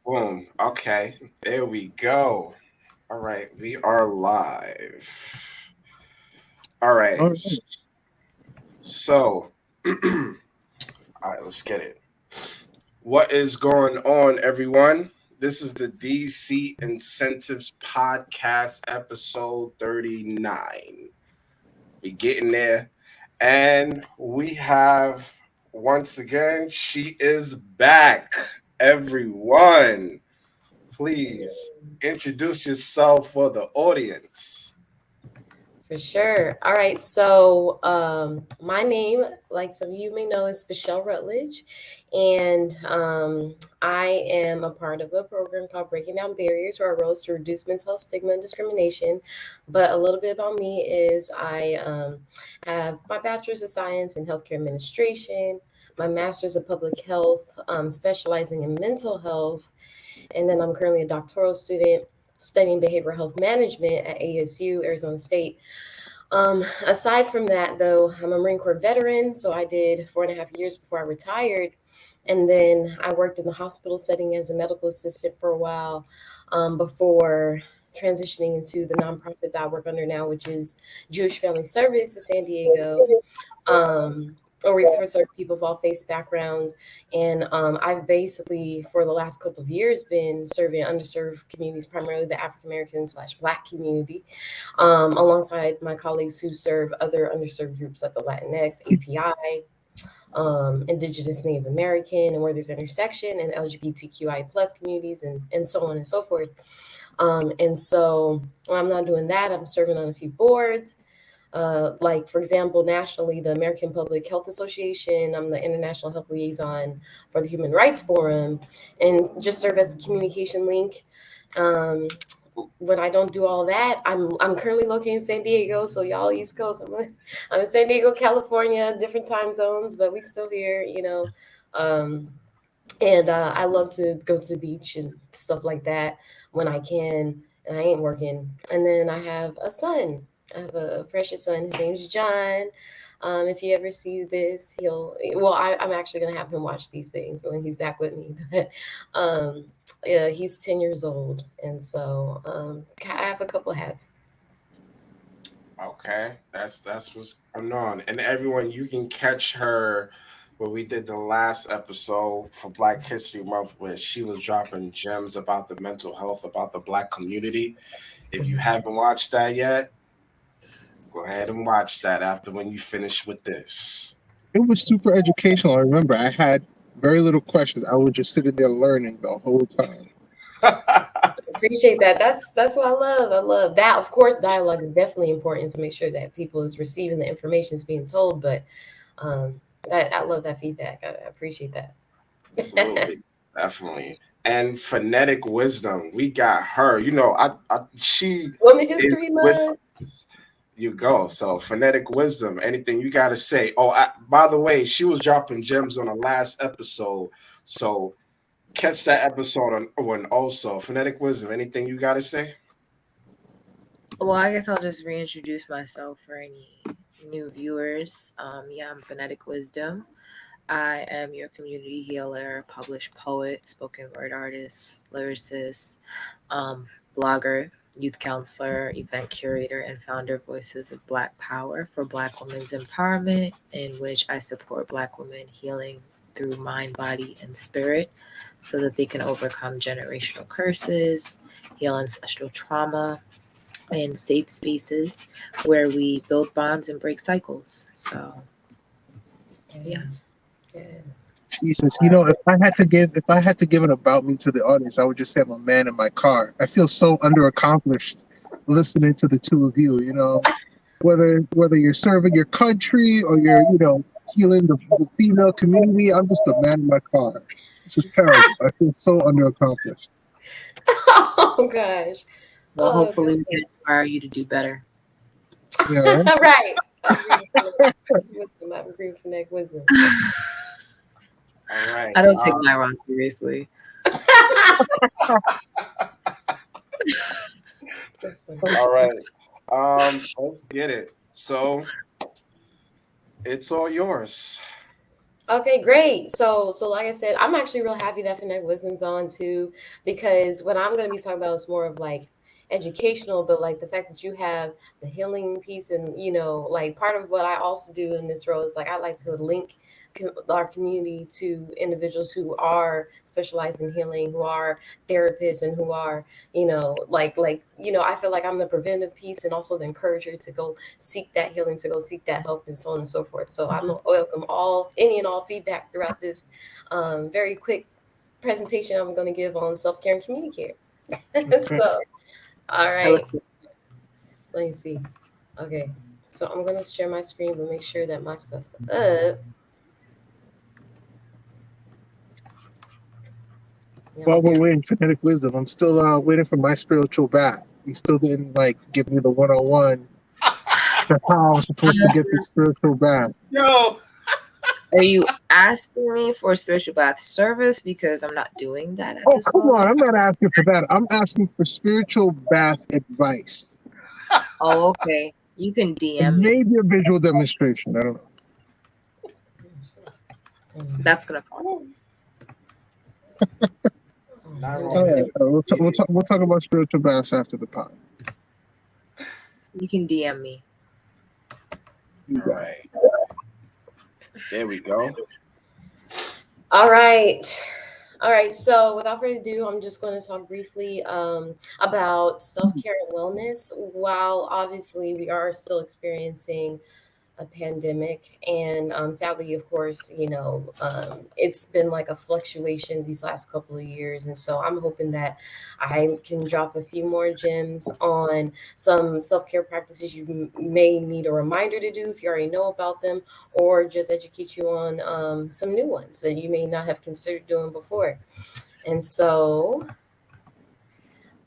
Boom. Okay. There we go. All right. We are live. All right. All right. So, all right, let's get it. What is going on, everyone? This is the DC Incentives Podcast, episode 39. We getting there. And we have, once again, she is back, everyone. Please introduce yourself for the audience. For sure. All right. So, my name, like some of you may know, is Spshelle Rutledge, and I am a part of a program called Breaking Down Barriers, where I rose to reduce mental health stigma and discrimination. But a little bit about me is I have my bachelor's of science in healthcare administration, my master's of public health, specializing in mental health, and then I'm currently a doctoral student studying behavioral health management at ASU, Arizona State. Aside from that, though, I'm a Marine Corps veteran, so I did 4.5 years before I retired. And then I worked in the hospital setting as a medical assistant for a while before transitioning into the nonprofit that I work under now, which is Jewish Family Service in San Diego. Or we serve people of all faith backgrounds. And I've basically, for the last couple of years, been serving underserved communities, primarily the African American / Black community, alongside my colleagues who serve other underserved groups like the Latinx, API, Indigenous Native American, and where there's intersection, and LGBTQI plus communities, and so on and so forth. And so when I'm not doing that, I'm serving on a few boards. Like, for example, nationally, the American Public Health Association, I'm the International Health Liaison for the Human Rights Forum, and just serve as the communication link. Um, when I don't do all that, I'm currently located in San Diego, so y'all East Coast. I'm in San Diego, California, different time zones, but we still here. Um, and I love to go to the beach and stuff like that when I can, and I ain't working. And then I have a son. I have a precious son. His name's John. If you ever see this, I'm actually gonna have him watch these things when he's back with me. But yeah, he's 10 years old, and so I have a couple hats. Okay, that's what's going on. And everyone, you can catch her where we did the last episode for Black History Month, where she was dropping gems about the mental health, about the Black community. If you haven't watched that yet, go ahead and watch that after when you finish with this. It was super educational. I remember I had very little questions. I was just sitting there learning the whole time. Appreciate that. That's what I love. I love that. Of course, dialogue is definitely important to make sure that people is receiving the information is being told. But I love that feedback. I appreciate that. Absolutely, definitely. And phonetic wisdom, we got her. She Women is History with Month. us. You go. So phonetic wisdom. Anything you got to say? Oh, by the way, she was dropping gems on the last episode. So catch that episode on one also. Phonetic wisdom. Anything you got to say? Well, I guess I'll just reintroduce myself for any new viewers. Yeah, I'm Phonetic Wisdom. I am your community healer, published poet, spoken word artist, lyricist, blogger, youth counselor, event curator, and founder of Voices of Black Power for Black women's empowerment, in which I support Black women healing through mind, body, and spirit so that they can overcome generational curses, heal ancestral trauma, in safe spaces where we build bonds and break cycles. So, yeah. Yes. Jesus, if I had to give an about me to the audience, I would just say I'm a man in my car. I feel so underaccomplished listening to the two of you. Whether you're serving your country or you're healing the female community, I'm just a man in my car. This is terrible. I feel so underaccomplished. Oh gosh. Well, Oh, hopefully, we can inspire you to do better. Yeah, right? right. I agree with Phonetic Wisdom. All right. I don't take Myron seriously. That's funny. All right. Let's get it. So it's all yours. Okay, great. So like I said, I'm actually real happy that Finette Wisdom's on too, because what I'm going to be talking about is more of like educational, but like the fact that you have the healing piece, and like part of what I also do in this role is like I like to link our community to individuals who are specialized in healing, who are therapists, and who are I feel like I'm the preventive piece and also the encourager to go seek that healing, to go seek that help, and so on and so forth. So I'm welcome any and all feedback throughout this very quick presentation I'm going to give on self-care and community care. Okay. So, all I look right, let me see. Okay, so I'm going to share my screen, but make sure that my stuff's up. Yeah, While we're waiting for Phonetic Wisdom, I'm still waiting for my spiritual bath. You still didn't like give me the 101 to how I'm supposed to get the spiritual bath. Yo, Are you asking me for spiritual bath service because I'm not doing that at Oh, this come moment? on. I'm not asking for that. I'm asking for spiritual bath advice. Oh, okay. You can DM And me. maybe a visual demonstration. I don't know. That's gonna cost. not All wrong. right. We'll talk about spiritual baths after the pod. You can DM me. You All got it. right. There we go. All right. All right. So without further ado, I'm just going to talk briefly about self-care and wellness. While obviously we are still experiencing a pandemic, and sadly, of course, it's been like a fluctuation these last couple of years, and so I'm hoping that I can drop a few more gems on some self-care practices you may need a reminder to do if you already know about them, or just educate you on some new ones that you may not have considered doing before. And so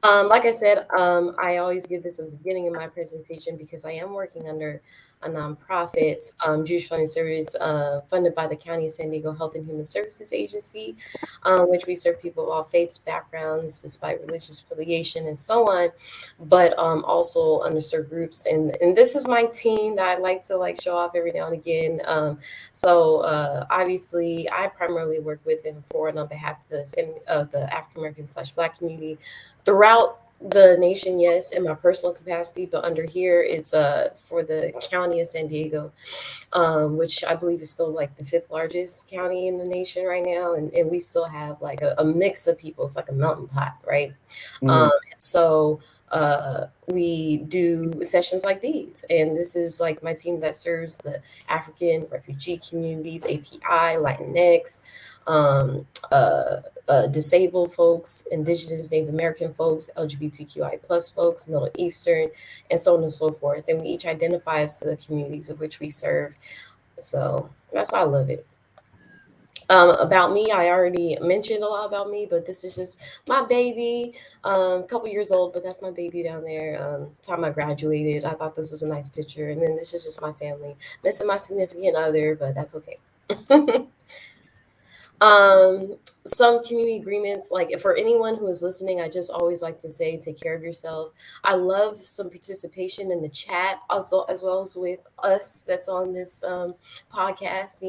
like I said, I always give this at the beginning of my presentation because I am working under a nonprofit, Jewish Funding Service, funded by the County of San Diego Health and Human Services Agency, which we serve people of all faiths, backgrounds, despite religious affiliation and so on, but also underserved groups. And this is my team that I like to like show off every now and again. So obviously, I primarily work with and for and on behalf of the African American / Black community throughout the nation, yes, in my personal capacity, but under here it's for the county of San Diego, which I believe is still like the fifth largest county in the nation right now, and we still have like a mix of people. It's like a melting pot, right? So we do sessions like these, and this is like my team that serves the African refugee communities, API, Latinx, um, disabled folks, Indigenous, Native American folks, LGBTQI plus folks, Middle Eastern, and so on and so forth. And we each identify as the communities of which we serve. So that's why I love it. About me, I already mentioned a lot about me, but this is just my baby, a couple years old, but that's my baby down there. Time I graduated, I thought this was a nice picture, and then this is just my family. Missing my significant other, but that's okay. Some community agreements, like for anyone who is listening, I just always like to say take care of yourself. I love some participation in the chat also, as well as with us that's on this podcast.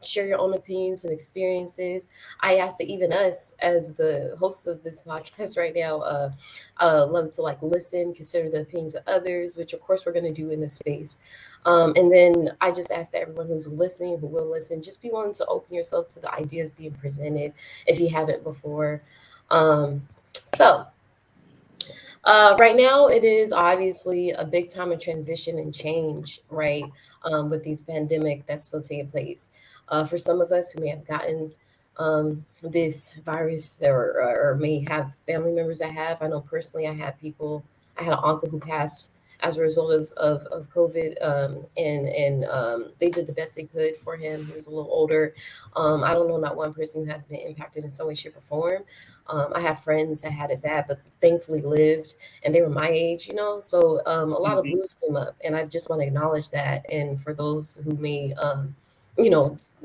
Share your own opinions and experiences. I ask that even us as the hosts of this podcast right now love to like listen, consider the opinions of others, which of course we're going to do in this space. And then I just ask that everyone who's listening, who will listen, just be willing to open yourself to the ideas being presented if you haven't before. So right now, it is obviously a big time of transition and change, right? With these pandemic that's still taking place. For some of us who may have gotten this virus, or may have family members that have. I know personally, I had an uncle who passed as a result of COVID, and they did the best they could for him. He was a little older. I don't know not one person who has been impacted in some way, shape, or form. I have friends that had it bad, but thankfully lived, and they were my age, So a lot of blues came up, and I just want to acknowledge that. And for those who may,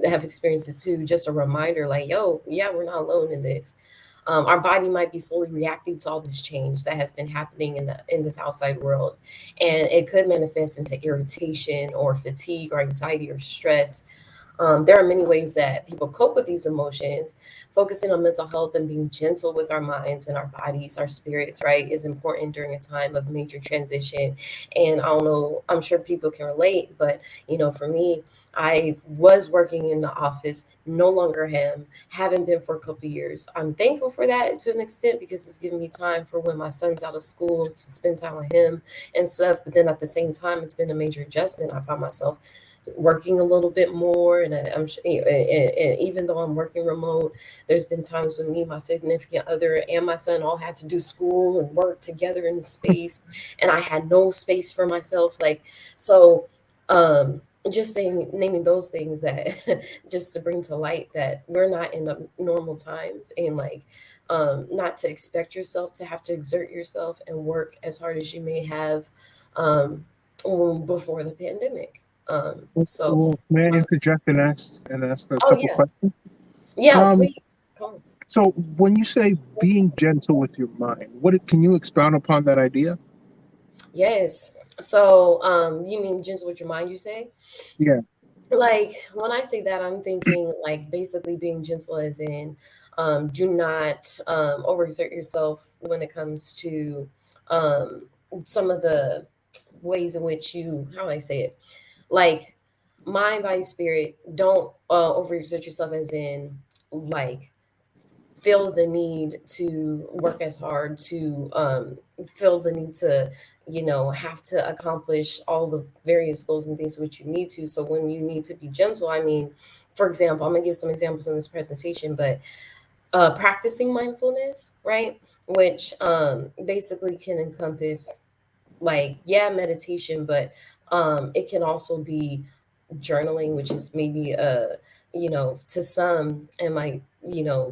have experienced it too, just a reminder, like, yo, yeah, we're not alone in this. Our body might be slowly reacting to all this change that has been happening in this outside world, and it could manifest into irritation or fatigue or anxiety or stress. There are many ways that people cope with these emotions. Focusing on mental health and being gentle with our minds and our bodies, our spirits, right, is important during a time of major transition. And I don't know, I'm sure people can relate, but for me, I was working in the office, no longer am, haven't been for a couple of years. I'm thankful for that to an extent because it's giving me time for when my son's out of school to spend time with him and stuff. But then at the same time, it's been a major adjustment. I found myself working a little bit more, and and even though I'm working remote, there's been times when me, my significant other, and my son all had to do school and work together in the space, and I had no space for myself. Like, so, just saying, naming those things that just to bring to light that we're not in the normal times, and like, not to expect yourself to have to exert yourself and work as hard as you may have um, before the pandemic. So, Well, may I um, interject and ask a oh couple yeah, questions? yeah, Um, please, come on. so when you say being gentle with your mind, can you expound upon that idea? Yes. So, you mean gentle with your mind? You say? Yeah. Like when I say that, I'm thinking like basically being gentle, as in, do not overexert yourself when it comes to um, some of the ways in which you, how do I say it? Like mind, body, spirit. Don't overexert yourself, as in like feel the need to work as hard to feel the need to have to accomplish all the various goals and things which you need to. So when you need to be gentle, I mean, for example, I'm gonna give some examples in this presentation, but practicing mindfulness, right, which basically can encompass, like, yeah, meditation, but it can also be journaling, which is maybe to some it might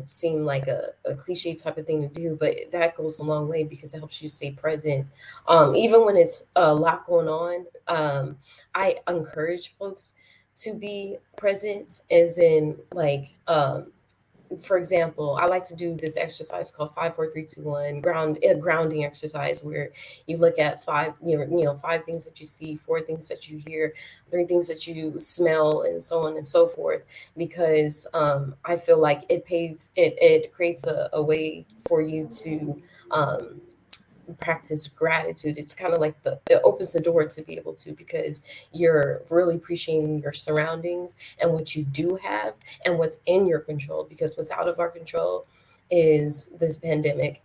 seem like a cliche type of thing to do, but that goes a long way because it helps you stay present, even when it's a lot going on. I encourage folks to be present, as in like, for example, I like to do this exercise called 5 4 3 2 1 grounding exercise, where you look at five, five things that you see, four things that you hear, three things that you smell, and so on and so forth. Because I feel like it creates a way for you to practice gratitude. It's kind of like it opens the door to be able to, because you're really appreciating your surroundings and what you do have and what's in your control, because what's out of our control is this pandemic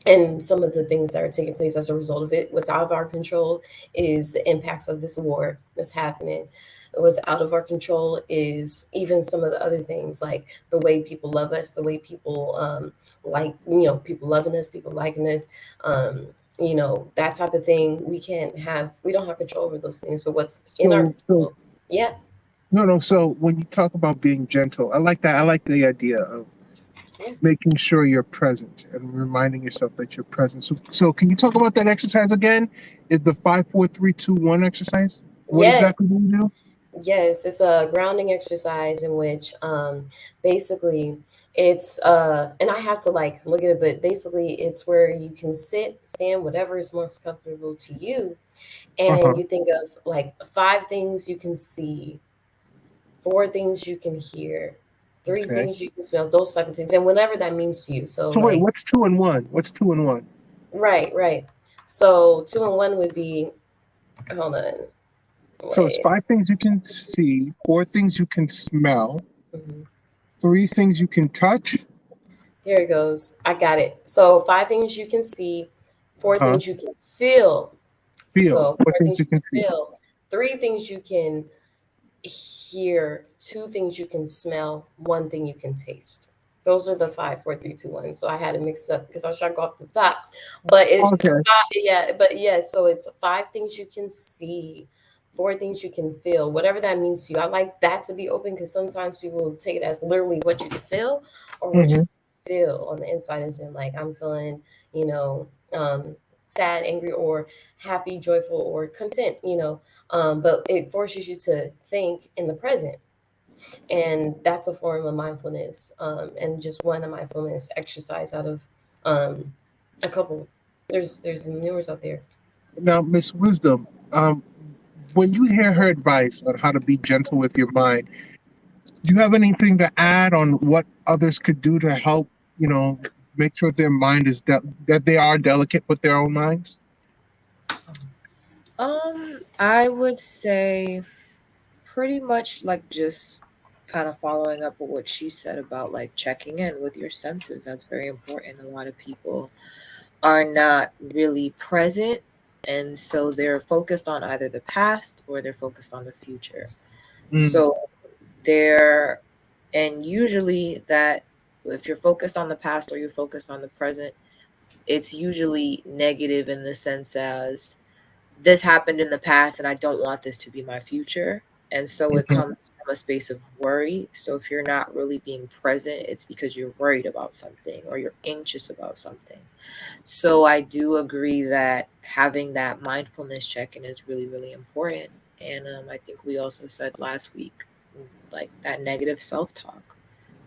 and some of the things that are taking place as a result of it. What's out of our control is the impacts of this war that's happening. What's out of our control is even some of the other things, like the way people love us, the way people like, people loving us, people liking us, that type of thing. We don't have control over those things, but what's in our So control, yeah, no, no. So when you talk about being gentle, I like that. I like the idea of yeah. making sure you're present and reminding yourself that you're present. So can you talk about that exercise again? Is the 5 4 3 2 1 exercise? What Yes. exactly do you do? Yes, it's a grounding exercise in which basically it's and I have to like look at it, but basically it's where you can sit, stand, whatever is most comfortable to you, and Uh-huh. you think of like five things you can see, four things you can hear, three Okay. things you can smell, those type of things, and whatever that means to you. So So wait, like, what's 2 and 1? What's 2 and 1? right, right. So two and one would be, hold on, So it's wait. 5 things you can see, 4 things you can smell, Mhm. 3 things you can touch. Here it goes. I got it. So five things you can see, four Uh-huh. things you can feel. Feel. So Four four things things you you can can feel. feel, three things you can hear, two things you can smell, one thing you can taste. Those are the 5 4 3 2 1. So I had it mixed up because I was trying to go off the top, but it's Okay. not. Yeah, but yeah. So it's five things you can see, four things you can feel, whatever that means to you. I like that to be open because sometimes people take it as literally what you can feel or what you Mm-hmm. feel on the inside, as in like I'm feeling, you know, sad, angry, or happy, joyful, or content. But it forces you to think in the present, and that's a form of mindfulness, and just one of mindfulness exercise out of um, a couple. There's numerous out there. Now, Miss Wisdom, when you hear her advice on how to be gentle with your mind, Do you have anything to add on what others could do to help, make sure their mind is that they are delicate with their own minds? I would say pretty much like just kind of following up with what she said about like checking in with your senses. That's very important. A lot of people are not really present, and so they're focused on either the past or they're focused on the future. Mm, So they're, and usually that if you're focused on the past or you're focused on the present, it's usually negative in the sense as this happened in the past and I don't want this to be my future. And so it mhm, comes from a space of worry. So if you're not really being present, it's because you're worried about something or you're anxious about something. So I do agree that having that mindfulness check-in is really, really important. And I think we also said last week, like that negative self-talk,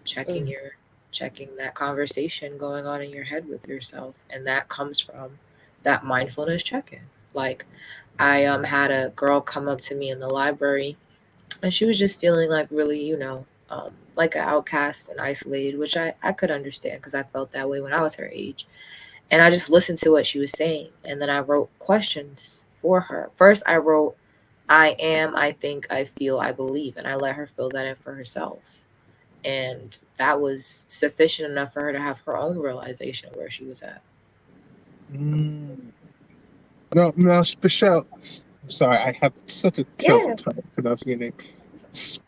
checking Mm. your checking that conversation going on in your head with yourself, and that comes from that mindfulness check-in. Like I had a girl come up to me in the library, and she was just feeling like really, like an outcast and isolated, which I could understand because I felt that way when I was her age. And I just listened to what she was saying, and then I wrote questions for her. First, I wrote, I am, I think, I feel, I believe, and I let her fill that in for herself. And that was sufficient enough for her to have her own realization of where she was at. mm. No, Spshelle. Sorry, I have such a terrible Yeah, time pronouncing your name.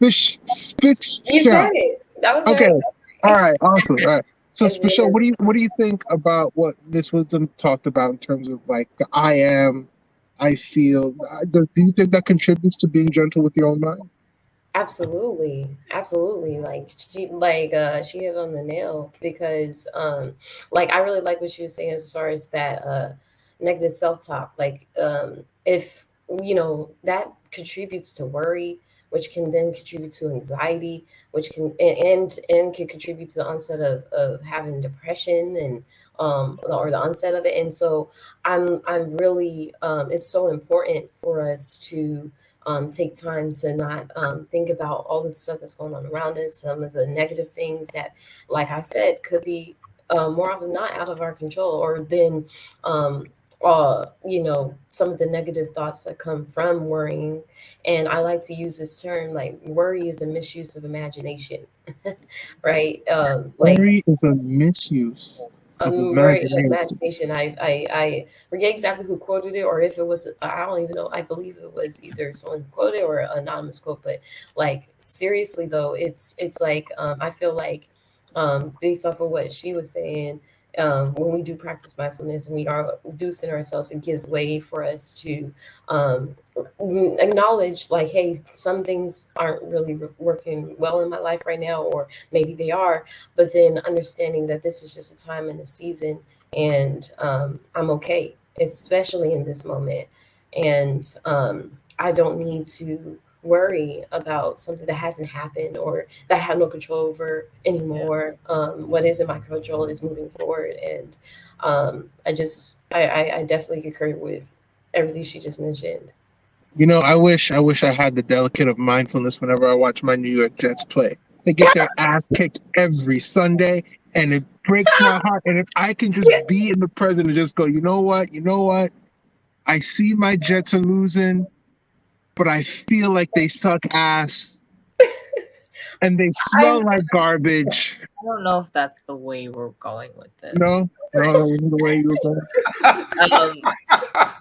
you said Spshelle. it. That was Okay. right. All right. Awesome. All right. So, It's Spshelle, literally. what do you think about what Miss Wisdom talked about in terms of like the I am, I feel? Do you think that contributes to being gentle with your own mind? Absolutely, absolutely. She hit on the nail because like I really like what she was saying as far as that negative self-talk. If that contributes to worry, which can then contribute to anxiety, which can and can contribute to the onset of having depression and or the onset of it. And so I'm really it's so important for us to take time to not think about all the stuff that's going on around us, some of the negative things that, like I said, could be more often than not out of our control, or then, some of the negative thoughts that come from worrying. And I like to use this term like worry is a misuse of imagination, right? Worry is a misuse of Worry imagination. imagination. I forget exactly who quoted it, or if it was, I don't even know. I believe it was either someone who quoted it or an anonymous quote. But like seriously though, it's like I feel like based off of what she was saying, when we do practice mindfulness and we do center ourselves, it gives way for us to um, acknowledge like, hey, some things aren't really working well in my life right now, or maybe they are, but then understanding that this is just a time and a season, and I'm okay, especially in this moment. And I don't need to worry about something that hasn't happened or that I have no control over Yeah. anymore. What is in my control is moving forward. And I definitely concur with everything she just mentioned. I wish I had the delicate of mindfulness whenever I watch my New York Jets play. They get their ass kicked every Sunday, and it breaks my heart. And if I can just be in the present and just go, you know what? I see my Jets are losing, but I feel like they suck ass and they I'm smell like garbage. I don't know if that's the way we're going with this. No, no, that wasn't the way you were going. Um,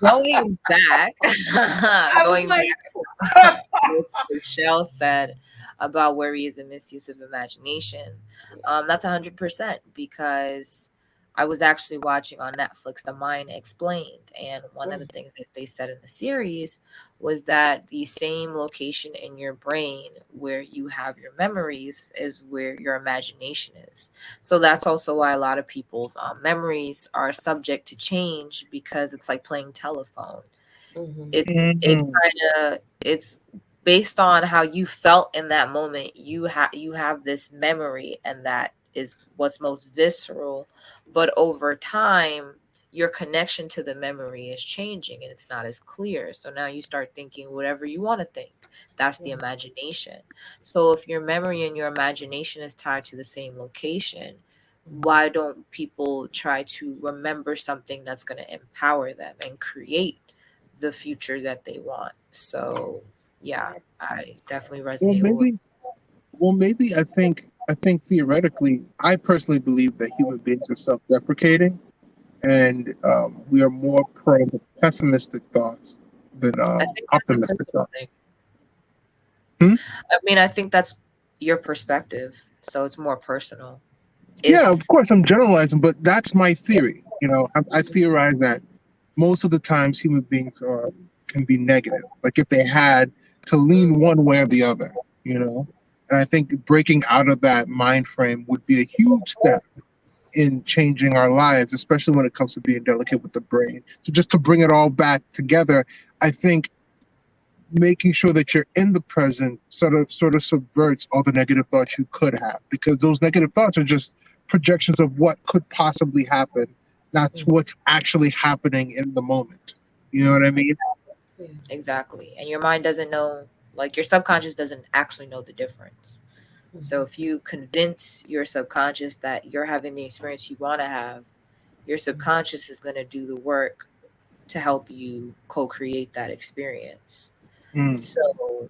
going back, I'm going like, back to what Michelle said about worry is a misuse of imagination. That's 100% because I was actually watching on Netflix The Mind Explained, and one of the things that they said in the series was that the same location in your brain where you have your memories is where your imagination is. So that's also why a lot of people's memories are subject to change because it's like playing telephone. mhm. It Mhm. kind of it's based on how you felt in that moment. You have this memory, and that is what's most visceral. But over time, your connection to the memory is changing and it's not as clear. So now you start thinking whatever you want to think. That's the imagination. So if your memory and your imagination is tied to the same location, why don't people try to remember something that's going to empower them and create the future that they want? So yeah, I definitely Well, resonate with what. maybe, maybe I think theoretically, I personally believe that human beings are self-deprecating, and we are more prone to pessimistic thoughts than I think that's a optimistic personal thoughts. thing. Hmm? I mean, I think that's your perspective, so it's more personal. Yeah, If of course, I'm generalizing, but that's my theory. I theorize that most of the times human beings can be negative. Like if they had to lean one way or the other, you know. And I think breaking out of that mind frame would be a huge step in changing our lives, especially when it comes to being delicate with the brain. So just to bring it all back together, I think making sure that you're in the present sort of subverts all the negative thoughts you could have, because those negative thoughts are just projections of what could possibly happen, not what's actually happening in the moment. You know what I mean? exactly, and your mind doesn't know, like your subconscious doesn't actually know the difference. So if you convince your subconscious that you're having the experience you want to have, your subconscious is going to do the work to help you co-create that experience. Mm. So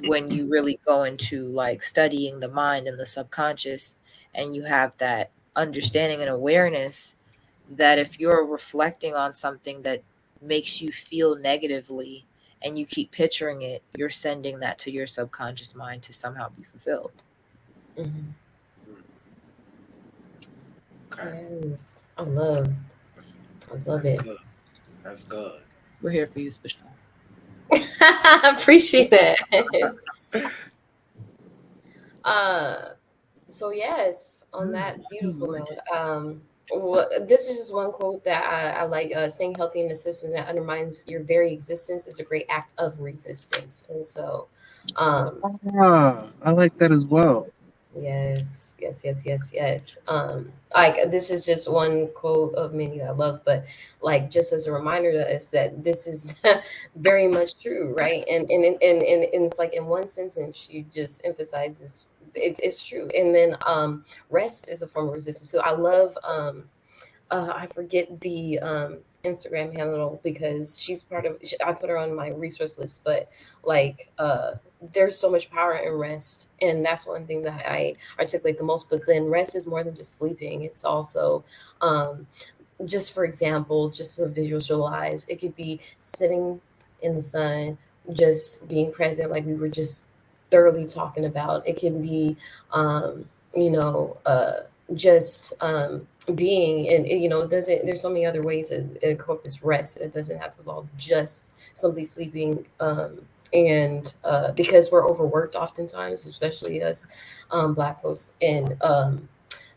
when you really go into like studying the mind and the subconscious, and you have that understanding and awareness that if you're reflecting on something that makes you feel negatively and you keep picturing it, you're sending that to your subconscious mind to somehow be fulfilled. Okay. Yes, I love That's it. good. That's good. We're here for you, Spshelle. I appreciate that. So yes, on that beautiful note, this is just one quote that I like. Staying healthy in a system that undermines your very existence is a great act of resistance. And so, um, I like that as well. yes, yes, yes, yes, yes. Like this is just one quote of many that I love, but like just as a reminder to us that this is very much true, right? And it's like in one sentence you just emphasizes it's true. And then rest is a form of resistance. So I love I forget the Instagram handle because she's part of. I put her on my resource list, but like there's so much power in rest, and that's one thing that I articulate the most. But then rest is more than just sleeping; it's also just for example, just to visualize, it could be sitting in the sun, just being present, like we were just thoroughly talking about. It can be, you know, just being, and you know, it doesn't. There's so many other ways that encompass rest. It doesn't have to involve just simply sleeping. And because we're overworked oftentimes, especially us Black folks, and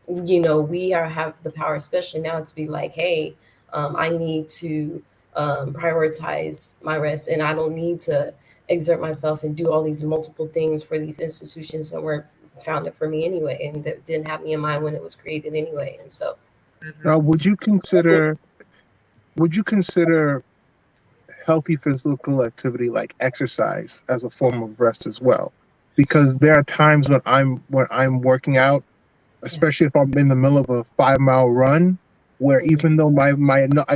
you know, we are have the power, especially now, to be like, hey, I need to prioritize my rest, and I don't need to exert myself and do all these multiple things for these institutions that weren't founded for me anyway, and that didn't have me in mind when it was created anyway. And so, Now, would you consider healthy physical activity like exercise as a form of rest as well? Because there are times when I'm working out, especially if I'm in the middle of a 5 mile run, where even though I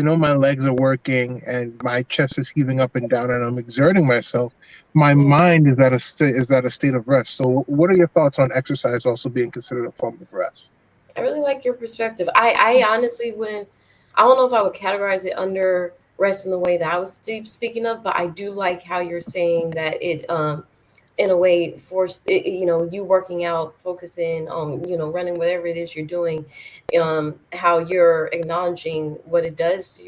know my legs are working and my chest is heaving up and down and I'm exerting myself, my mind is at a state of rest. So, what are your thoughts on exercise also being considered a form of rest? I really like your perspective. I honestly, when I don't know if I would categorize it under rest in the way that I was speaking of, but I do like how you're saying that it, in a way, forced it, you know, you working out, focusing on, you know, running, whatever it is you're doing, how you're acknowledging what it does to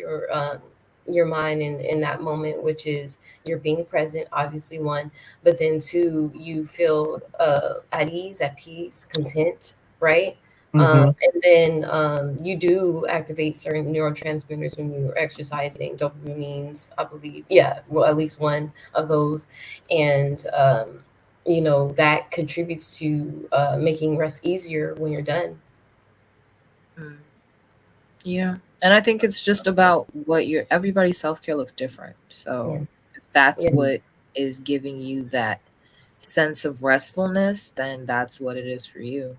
your mind in that moment, which is you're being present, obviously one, but then two, you feel at ease, at peace, content, right? Mm-hmm. And then you do activate certain neurotransmitters when you're exercising, dopamines, I believe. Yeah, well, at least one of those. And, you know, that contributes to making rest easier when you're done. Yeah, And I think it's just about what everybody's self-care looks different. So if that's what is giving you that sense of restfulness, then that's what it is for you.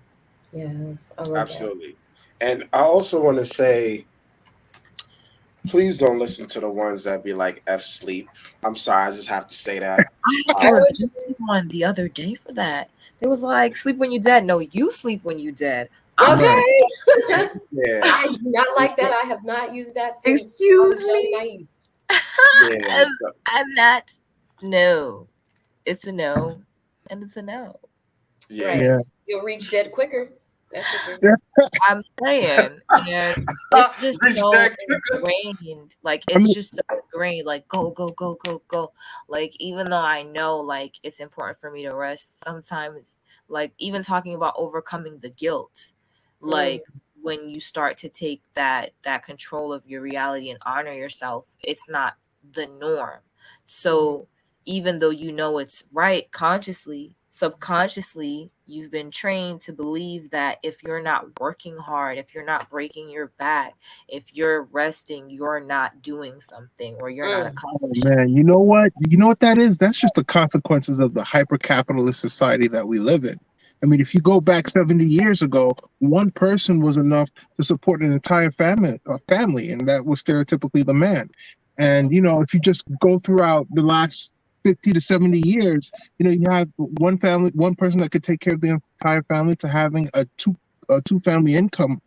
Yes, I love Absolutely. And I also want to say, please don't listen to the ones that be like F sleep. I'm sorry, I just have to say that. I had to review one the other day for that. It was like, sleep when you're dead. No, you sleep when you're dead. I'm Okay. Yeah. I do not like that. I have not used that since I Excuse was young and me? naive. Yeah. I'm not. No. It's a no. And it's a no. Yeah. Right. Yeah. You'll reach dead quicker. That's for sure. I'm saying, and it's just Reach so that. ingrained. Like I it's mean, just so ingrained. Like go, go, go, go, go. Like even though I know like it's important for me to rest, sometimes like even talking about overcoming the guilt, like when you start to take that control of your reality and honor yourself, it's not the norm. So even though you know it's right consciously, subconsciously, you've been trained to believe that if you're not working hard, if you're not breaking your back, if you're resting, you're not doing something or you're not oh accomplishing. man, you know what? You know what that is? That's just the consequences of the hyper-capitalist society that we live in. I mean, if you go back 70 years ago, one person was enough to support an entire family, and that was stereotypically the man. And you know, if you just go throughout the last 50 to 70 years, you know, you have one family, one person that could take care of the entire family to having a two family income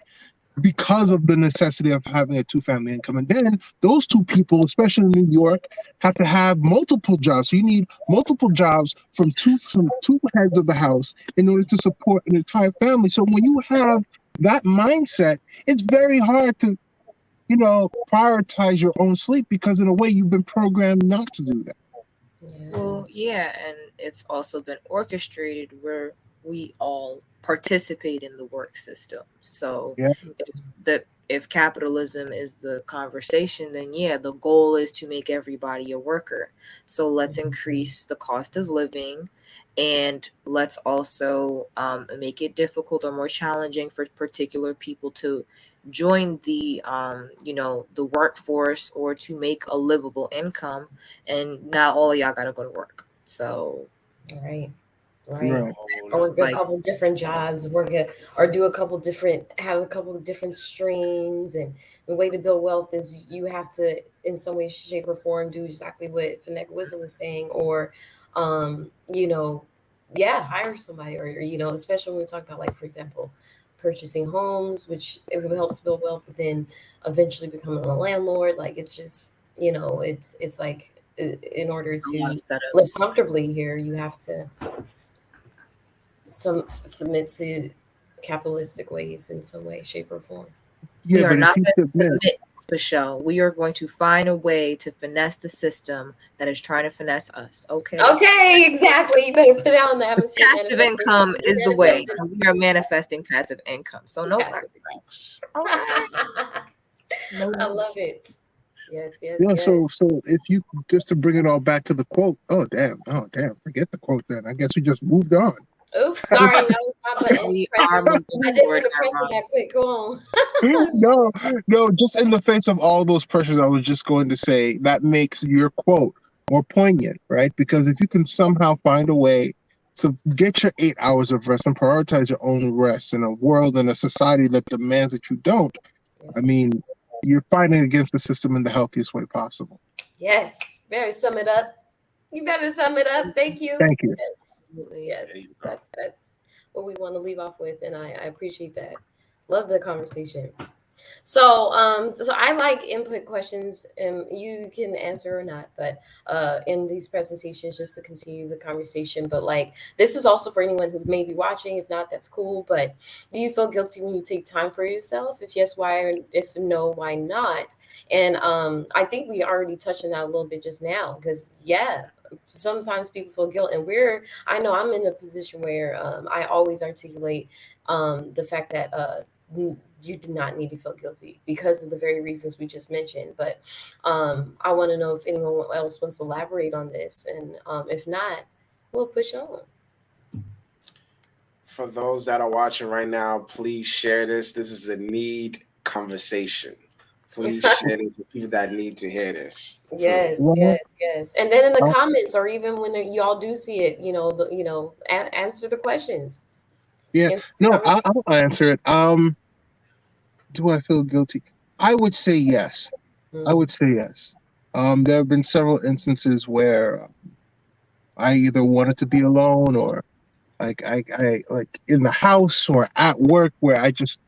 because of the necessity of having a two-family income. And then those two people, especially in New York, have to have multiple jobs. So you need multiple jobs from two heads of the house in order to support an entire family. So when you have that mindset, it's very hard to, you know, prioritize your own sleep because in a way you've been programmed not to do that. Well, yeah, and it's also been orchestrated where we all participate in the work system. So Yeah. if capitalism is the conversation, then yeah, the goal is to make everybody a worker. So let's increase the cost of living, and let's also make it difficult or more challenging for particular people to join the the workforce or to make a livable income, and now all of y'all gotta go to work. So Right. Right. Right. it's Or work a like couple different jobs, or do a couple different, have a couple of different streams. And the way to build wealth is you have to, in some way, shape, or form, do exactly what Finette Wisdom was saying, or, you know, yeah, hire somebody, or especially when we talk about, like, for example, purchasing homes, which it helps build wealth, but then eventually becoming a landlord. Like, it's just, it's like, in order a lot to of live setups. comfortably here, you have to submit to capitalistic ways in some way, shape, or form. Yeah, We are but if not you going to submit, submit, Spshelle. We are going to find a way to finesse the system that is trying to finesse us. Okay. Okay, exactly. You better put it out in the atmosphere. Passive income is the way. Manifest And we are manifesting passive income. So no passive. worries. Okay. No I love worries. it. Yes, yes, yeah, yes. so if you just to bring it all back to the quote, oh damn, forget the quote then. I guess we just moved on. Oops, sorry, that was my button. We are Pressing. moving I didn't forward, mean to press it Aaron. that quick. Go on. No, no, just in the face of all those pressures, I was just going to say that makes your quote more poignant, right? Because if you can somehow find a way to get your 8 hours of rest and prioritize your own rest in a world and a society that demands that you don't, I mean, you're fighting against the system in the healthiest way possible. Yes, better sum it up. You better sum it up. Thank you. Thank you. Yes, Absolutely. yes. There you go. That's what we want to leave off with, and I appreciate that. Love the conversation. So I like input questions, and you can answer or not, but in these presentations, just to continue the conversation. But like, this is also for anyone who may be watching. If not, that's cool. But do you feel guilty when you take time for yourself? If yes, why? Or if no, why not? And I think we already touched on that a little bit just now, because yeah, sometimes people feel guilt, and I know I'm in a position where I always articulate the fact that you do not need to feel guilty because of the very reasons we just mentioned. But I want to know if anyone else wants to elaborate on this, and if not, we'll push on. For those that are watching right now, please share this. This is a need conversation. Please share this with people that need to hear this. Yes, Please. Well, yes. And then in the I'll, comments, or even when y'all do see it, answer the questions. yeah, Answer the no, conversation. I'll answer it. Do I feel guilty? I would say yes. I Mm, would say yes. There have been several instances where I either wanted to be alone or I like in the house or at work where I just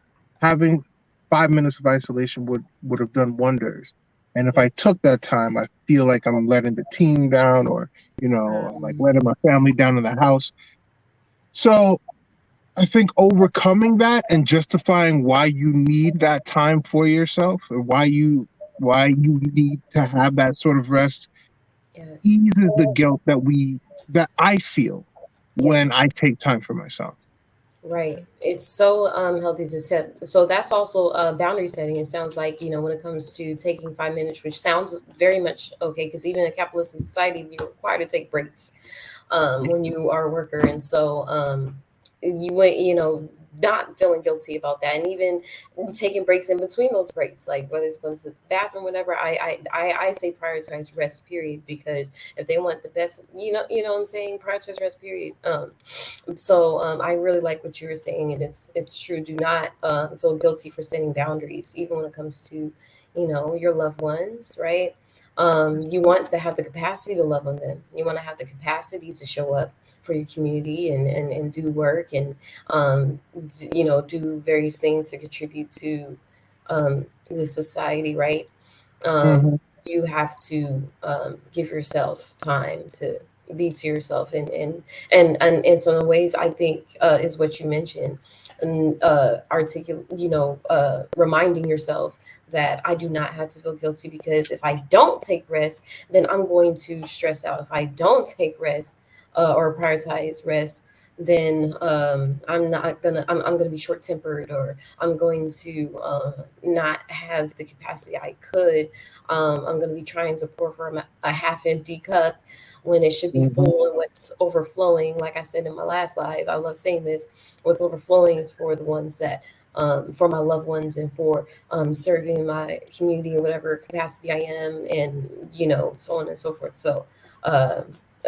having 5 minutes of isolation would have done wonders. And if yeah, I took that time, I feel like I'm letting the team down or, I'm like letting my family down in the house. So I think overcoming that and justifying why you need that time for yourself or why you need to have that sort of rest yes, eases the guilt that I feel yes. when I take time for myself. Right. It's so healthy to set. So that's also boundary setting. It sounds like, when it comes to taking 5 minutes, which sounds very much okay, because even in a capitalist society, you're required to take breaks when you are a worker. And so you went, not feeling guilty about that. And even taking breaks in between those breaks, like whether it's going to the bathroom, whatever, I say prioritize rest period, because if they want the best, what I'm saying, prioritize rest period. So I really like what you were saying, and it's true. Do not feel guilty for setting boundaries, even when it comes to, your loved ones, right? You want to have the capacity to love on them. You want to have the capacity to show up for your community and do work and do various things to contribute to the society, right? um, Hmm. you have to give yourself time to be to yourself, and some of the ways I think is what you mentioned, and articulate, reminding yourself that I do not have to feel guilty, because if I don't take rest, then I'm going to stress out. If I don't take rest or prioritize rest, then I'm gonna be short tempered, or I'm going to not have the capacity I could. I'm going to be trying to pour from a half empty cup when it should be Hmm. full, and what's overflowing, like I said in my last live, I love saying this, what's overflowing is for the ones that, for my loved ones, and for serving my community in whatever capacity I am, and, so on and so forth. So,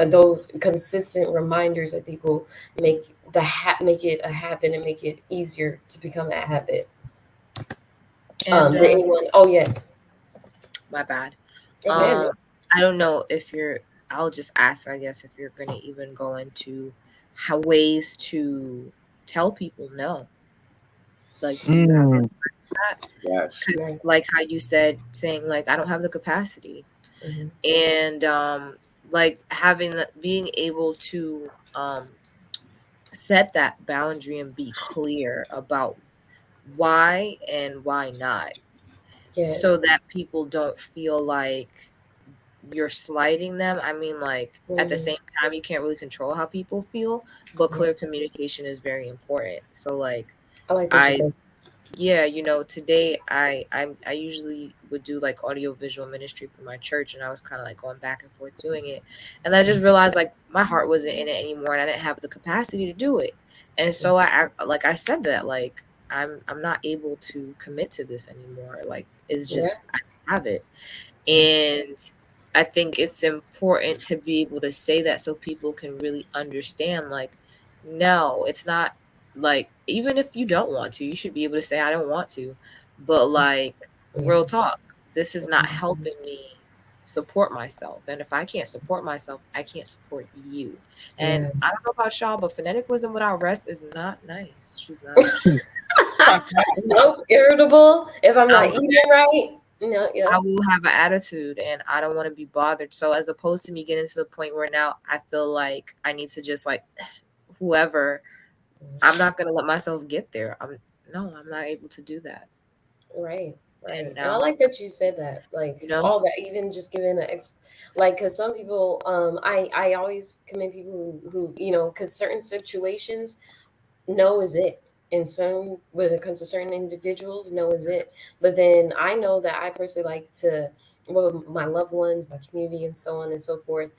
those consistent reminders, I think, will make make it a habit and make it easier to become that habit. And Did anyone? Oh, yes. my bad. Okay. Um, I don't know if you're. I'll just ask, I guess, if you're gonna even go into how ways to tell people no. Like, do you have a Mm, that? Yes. Right. Like how you said, saying like I don't have the capacity, Mhm. and like being able to set that boundary and be clear about why and why not, so Yes. that people don't feel like you're slighting them. I mean, like at the Mhm. same time, you can't really control how people feel, but Yeah. clear communication is very important. So like I like what you I said. yeah, today I usually would do like audio visual ministry for my church, and I was kind of like going back and forth doing it, and I just realized like my heart wasn't in it anymore, and I didn't have the capacity to do it, and so like I said that like I'm not able to commit to this anymore. Like it's Yeah. just I don't have it, Yeah. and I think it's important to be able to say that so people can really understand like no, it's not like even if you don't want to, you should be able to say I don't want to. But like Yeah. real talk, this is not Mhm. helping me support myself. And if I can't support myself, I can't support you. And I Yes. don't know about y'all, but phonetic wisdom without rest is not nice. She's not Nope. Irritable. If I'm not I'm eating right. No. I Yep. will have an attitude and I don't want to be bothered. So as opposed to me getting to the point where now I feel like I need to just like whoever, I'm not gonna let myself get there. I'm not able to do that. Right. And Right. And I now, like that you said that. you Like know, all that, even just giving like, because some people, I always commend people who, because certain situations, no is it. And some, when it comes to certain individuals, no is it. But then I know that I personally like to, well, my loved ones, my community, and so on and so forth.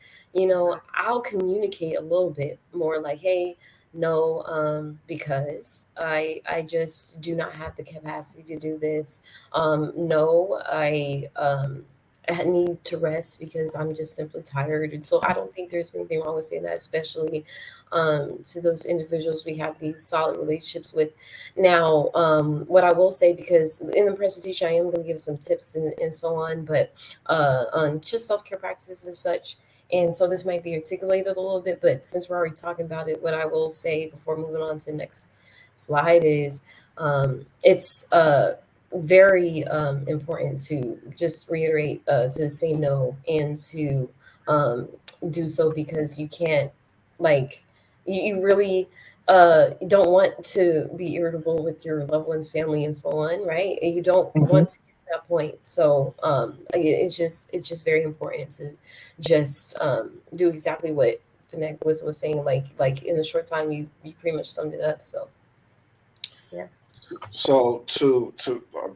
I'll communicate a little bit more, like, hey, No, because I just do not have the capacity to do this. No, I need to rest because I'm just simply tired. And so I don't think there's anything wrong with saying that, especially to those individuals we have these solid relationships with. Now, what I will say, because in the presentation I am going to give some tips and so on, but on just self-care practices and such. And so this might be articulated a little bit, but since we're already talking about it, what I will say before moving on to the next slide is it's very important to just reiterate to say no and to um, do so, because you can't, like, you really don't want to be irritable with your loved ones, family, and so on, right? And you don't Hmm. want to get to that point. So it's just very important to just do exactly what Finette was saying. Like in a short time, you pretty much summed it up. So yeah, So to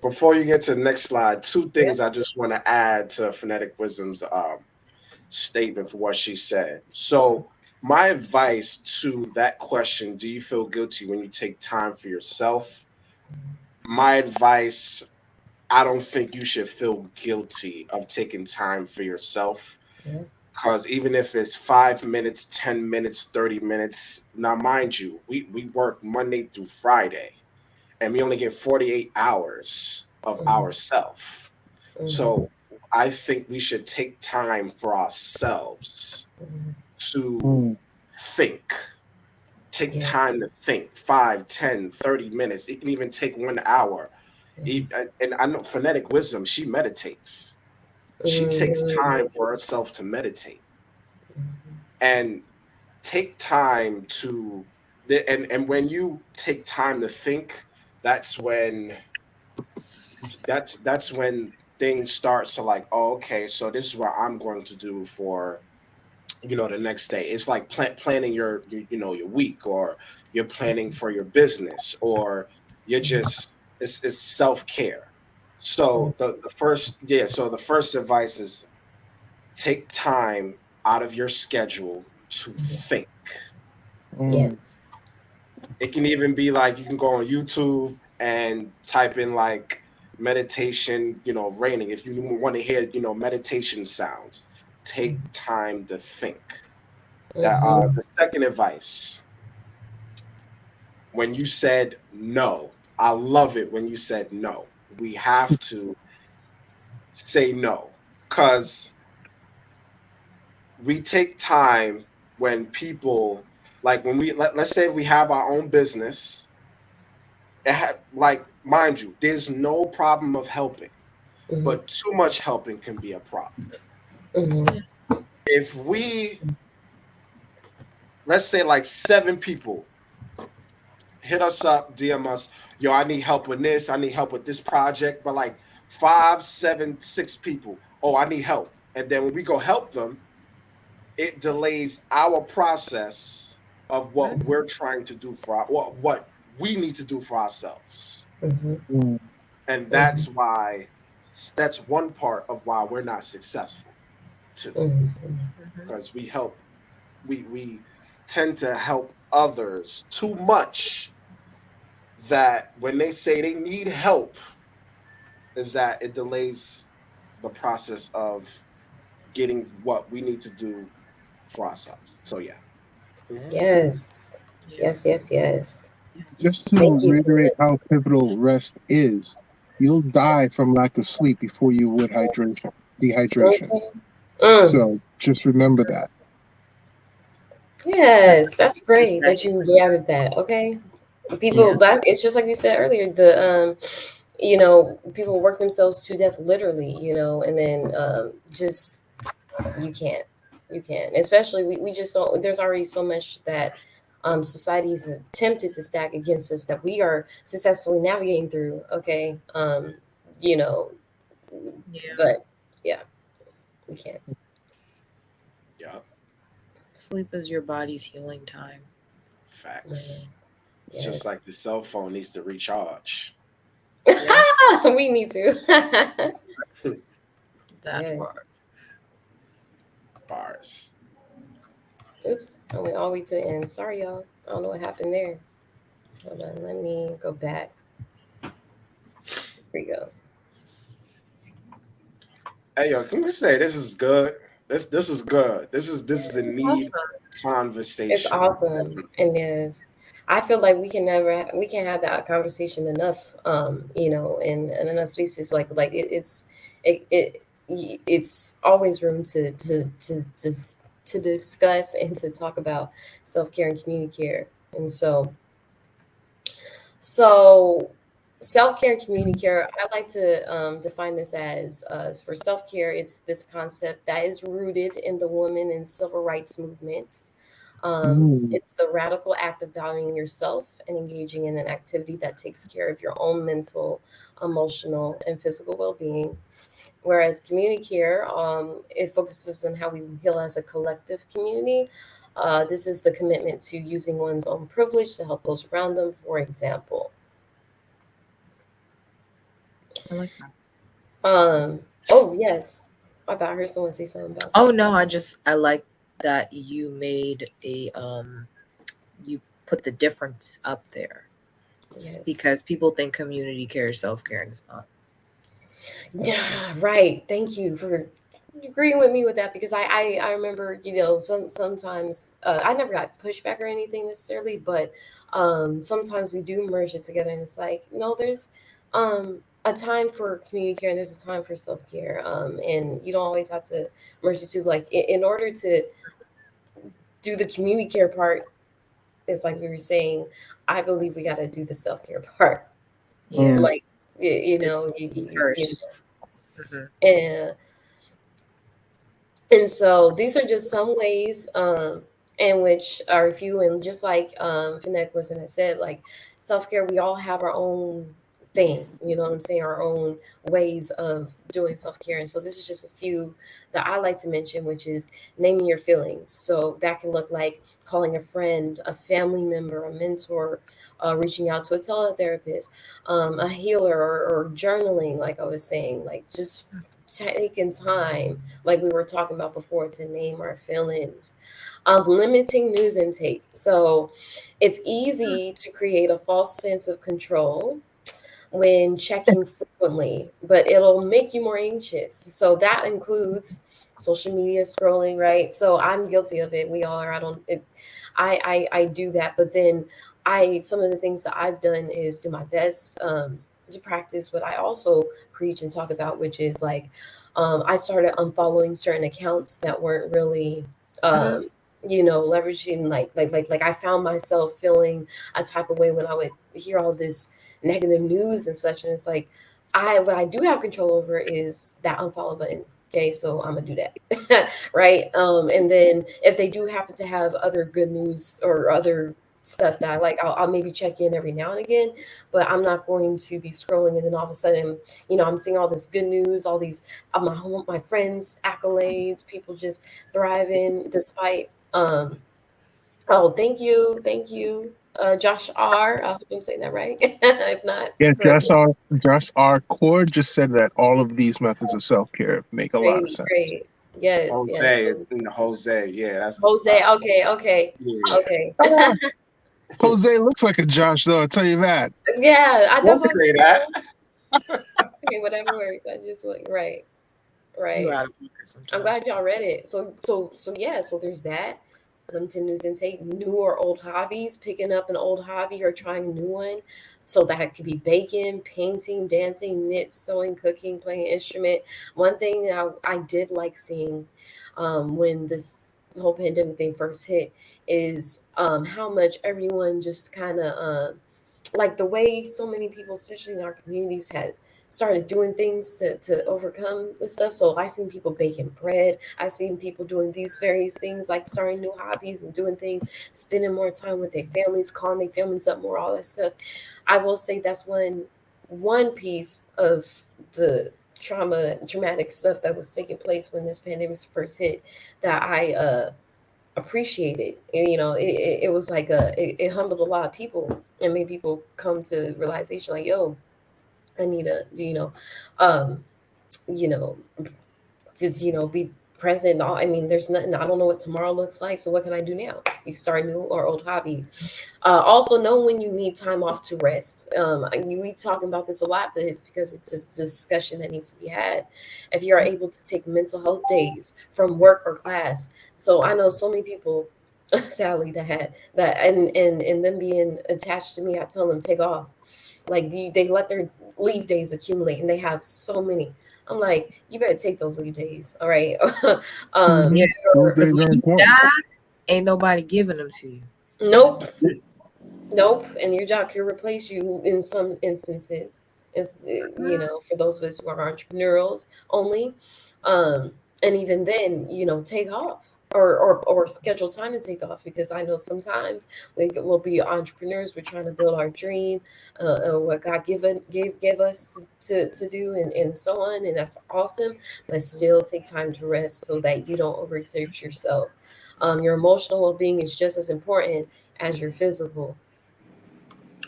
before you get to the next slide, two yeah. things I just want to add to Phonetic Wisdom's statement for what she said. So my advice to that question, do you feel guilty when you take time for yourself? My advice, I don't think you should feel guilty of taking time for yourself. Yeah. Because even if it's 5 minutes, 10 minutes, 30 minutes, now mind you, we work Monday through Friday and we only get 48 hours of Mhm, ourself. mhm, So I think we should take time for ourselves mhm. to Mm. think. Take Yes. time to think 5, 10, 30 minutes. It can even take 1 hour. Mhm, And I know Phonetic Wisdom, she meditates. She takes mhm, time for herself to meditate mhm. and take time to and when you take time to think, that's when that's when things start to like, oh, okay, so this is what I'm going to do for the next day. It's like planning your week, or you're planning for your business, or you're just it's self-care. So Yes. the first advice is take time out of your schedule to Mhm. think. Mm. Yes. It can even be like you can go on YouTube and type in like meditation, raining. If you want to hear, meditation sounds, take Mhm, time to think. That mhm, the second advice, when you said no, I love it when you said no. We have to say no, because we take time when people, like when let's say we have our own business. Like, mind you, there's no problem of helping, mhm, but too much helping can be a problem. mhm, If we, let's say, like 7 people hit us up, DM us, yo, I need help with this, I need help with this project, but like 5, 7, 6 people, oh, I need help. And then when we go help them, it delays our process of what Mhm. we're trying to do for what we need to do for ourselves. mhm, Mm. And mhm, that's one part of why we're not successful too, mhm, Mhm. because we tend to help others too much, that when they say they need help, is that it delays the process of getting what we need to do for ourselves. So yeah. Mhm. yes. Yeah. Yes. Yes. Yes. Just to Thank you for reiterate that. how pivotal rest is, you'll die from lack of sleep before you would dehydration. Okay. Mm. So just remember that. That's Yes, that's that's great very that you gathered that. Okay. yeah. People, that it's just like you said earlier, people work themselves to death literally, and then just you can't. You can't. Especially we just don't, there's already so much that society is attempted to stack against us that we are successfully navigating through. Okay. You know, Yeah. but yeah, we can't. Yeah. Sleep is your body's healing time. Facts. Yes. It's just like Yes. the cell phone needs to recharge. Yeah. We need to. That Yes. part. Bars. Oops, I went all the way to the end. Sorry, y'all. I don't know what happened there. Hold on, let me go back. Here we go. Hey yo, can we say this is good? This is good. This is a need Awesome. It's conversation. awesome. And is I feel like we can have that conversation enough, in enough spaces it's always room to discuss and to talk about self-care and community care. And so self-care and community care, I like to define this as for self-care, it's this concept that is rooted in the women and civil rights movement. Mm. It's the radical act of valuing yourself and engaging in an activity that takes care of your own mental, emotional, and physical well-being. Whereas community care, it focuses on how we heal as a collective community. This is the commitment to using one's own privilege to help those around them. For example, I like that. oh yes, I thought I heard someone say something about Oh that. no, I like that you made you put the difference up there. Yes. Because people think community care is self-care and it's not. Yeah, right. Thank you for agreeing with me with that because I remember, sometimes I never got pushback or anything necessarily, but sometimes we do merge it together and it's like, no, there's a time for community care and there's a time for self-care. And you don't always have to merge the two. Like in order to do the community care part, it's like we were saying, I believe we got to do the self-care part. Yeah. Like, It's first. Hmm. and so these are just some ways in which are a few, and just like Finette was and I said, like self-care, we all have our own thing, you know what I'm saying, our own ways of doing self-care. And so this is just a few that I like to mention, which is naming your feelings. So that can look like calling a friend, a family member, a mentor, reaching out to a teletherapist, a healer, or journaling, like I was saying, like just taking time, like we were talking about before, to name our feelings. Limiting news intake. So it's easy to create a false sense of control when checking frequently, but it'll make you more anxious. So that includes social media scrolling, right? So I'm guilty of it. We all are. I don't. I do that, but then some of the things that I've done is do my best to practice what I also preach and talk about, which is like I started unfollowing certain accounts that weren't really Hmm. leveraging, like I found myself feeling a type of way when I would hear all this negative news and such, and it's like what I do have control over is that unfollow button. Okay, so I'm gonna do that. Right. And then if they do happen to have other good news or other stuff that I like, I'll maybe check in every now and again, but I'm not going to be scrolling and then all of a sudden, I'm seeing all this good news, all these my friends accolades, people just thriving despite oh, thank you, Josh R. I hope I'm saying that right. If not, Yeah, correct me. Just our core just said that all of these methods of self care make a lot of Great, sense. great. Yes, yes. Jose So, is Jose. Yeah, that's Jose, okay, okay, yeah. okay. Ah, Jose looks like a Josh, though. I'll tell you that. Yeah, Don't that's what I'm say saying. that. Okay, whatever works. I just went right, You're right. out of focus I'm sometimes. glad y'all read it. So yeah. So there's that. Limited news intake, new or old hobbies, picking up an old hobby or trying a new one. So that could be baking, painting, dancing, knit, sewing, cooking, playing an instrument. One thing that I did like seeing when this whole pandemic thing first hit is how much everyone just kind of like the way so many people, especially in our communities, had started doing things to overcome this stuff. So I seen people baking bread. I seen people doing these various things, like starting new hobbies and doing things, spending more time with their families, calling their families up more, all that stuff. I will say that's one piece of the traumatic stuff that was taking place when this pandemic first hit that I appreciated. And, it was like it humbled a lot of people and made people come to realization, like, yo, I need to um you know just be present. I mean, there's nothing. I don't know what tomorrow looks like. So what can I do now? You start a new or old hobby. Also, know when you need time off to rest. We talking about this a lot, but it's because it's a discussion that needs to be had. If you are able to take mental health days from work or class, so I know so many people, sadly, that had that, and them being attached to me. I tell them take off. Like they let their leave days accumulate, and they have so many. I'm like, you better take those leave days, all right? Yeah, Those because days when are you important. die, ain't nobody giving them to you. Nope. Nope, and your job can replace you in some instances. It's for those of us who are entrepreneurs only, and even then, take off or schedule time to take off because I know sometimes we will be entrepreneurs. We're trying to build our dream, what God give us to do, and so on, and that's awesome. But still, take time to rest so that you don't overexert yourself. Your emotional well being is just as important as your physical.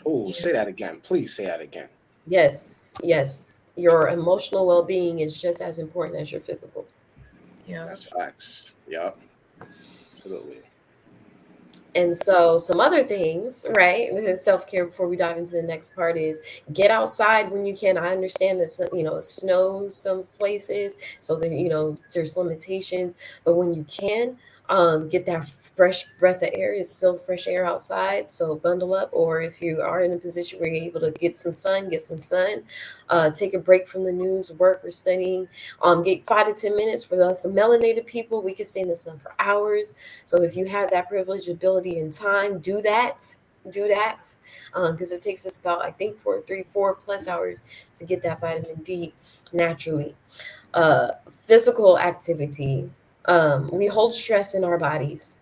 Oh, say that again. Please say that again. Yes, yes. Your emotional well being is just as important as your physical. Yeah. That's facts. Yep. Absolutely. And so, some other things, right? Self care before we dive into the next part is get outside when you can. I understand that it snows some places, so that there's limitations. But when you can, get that fresh breath of air. It's still fresh air outside, so bundle up. Or if you are in a position where you're able to get some sun, get some sun. Take a break from the news, work, or studying. Get 5 to 10 minutes for us melanated people. We can stay in the sun for hours. So if you have that privilege, ability, and time, do that. Do that because it takes us about, I think, 4 plus hours to get that vitamin D naturally. Physical activity. We hold stress in our bodies.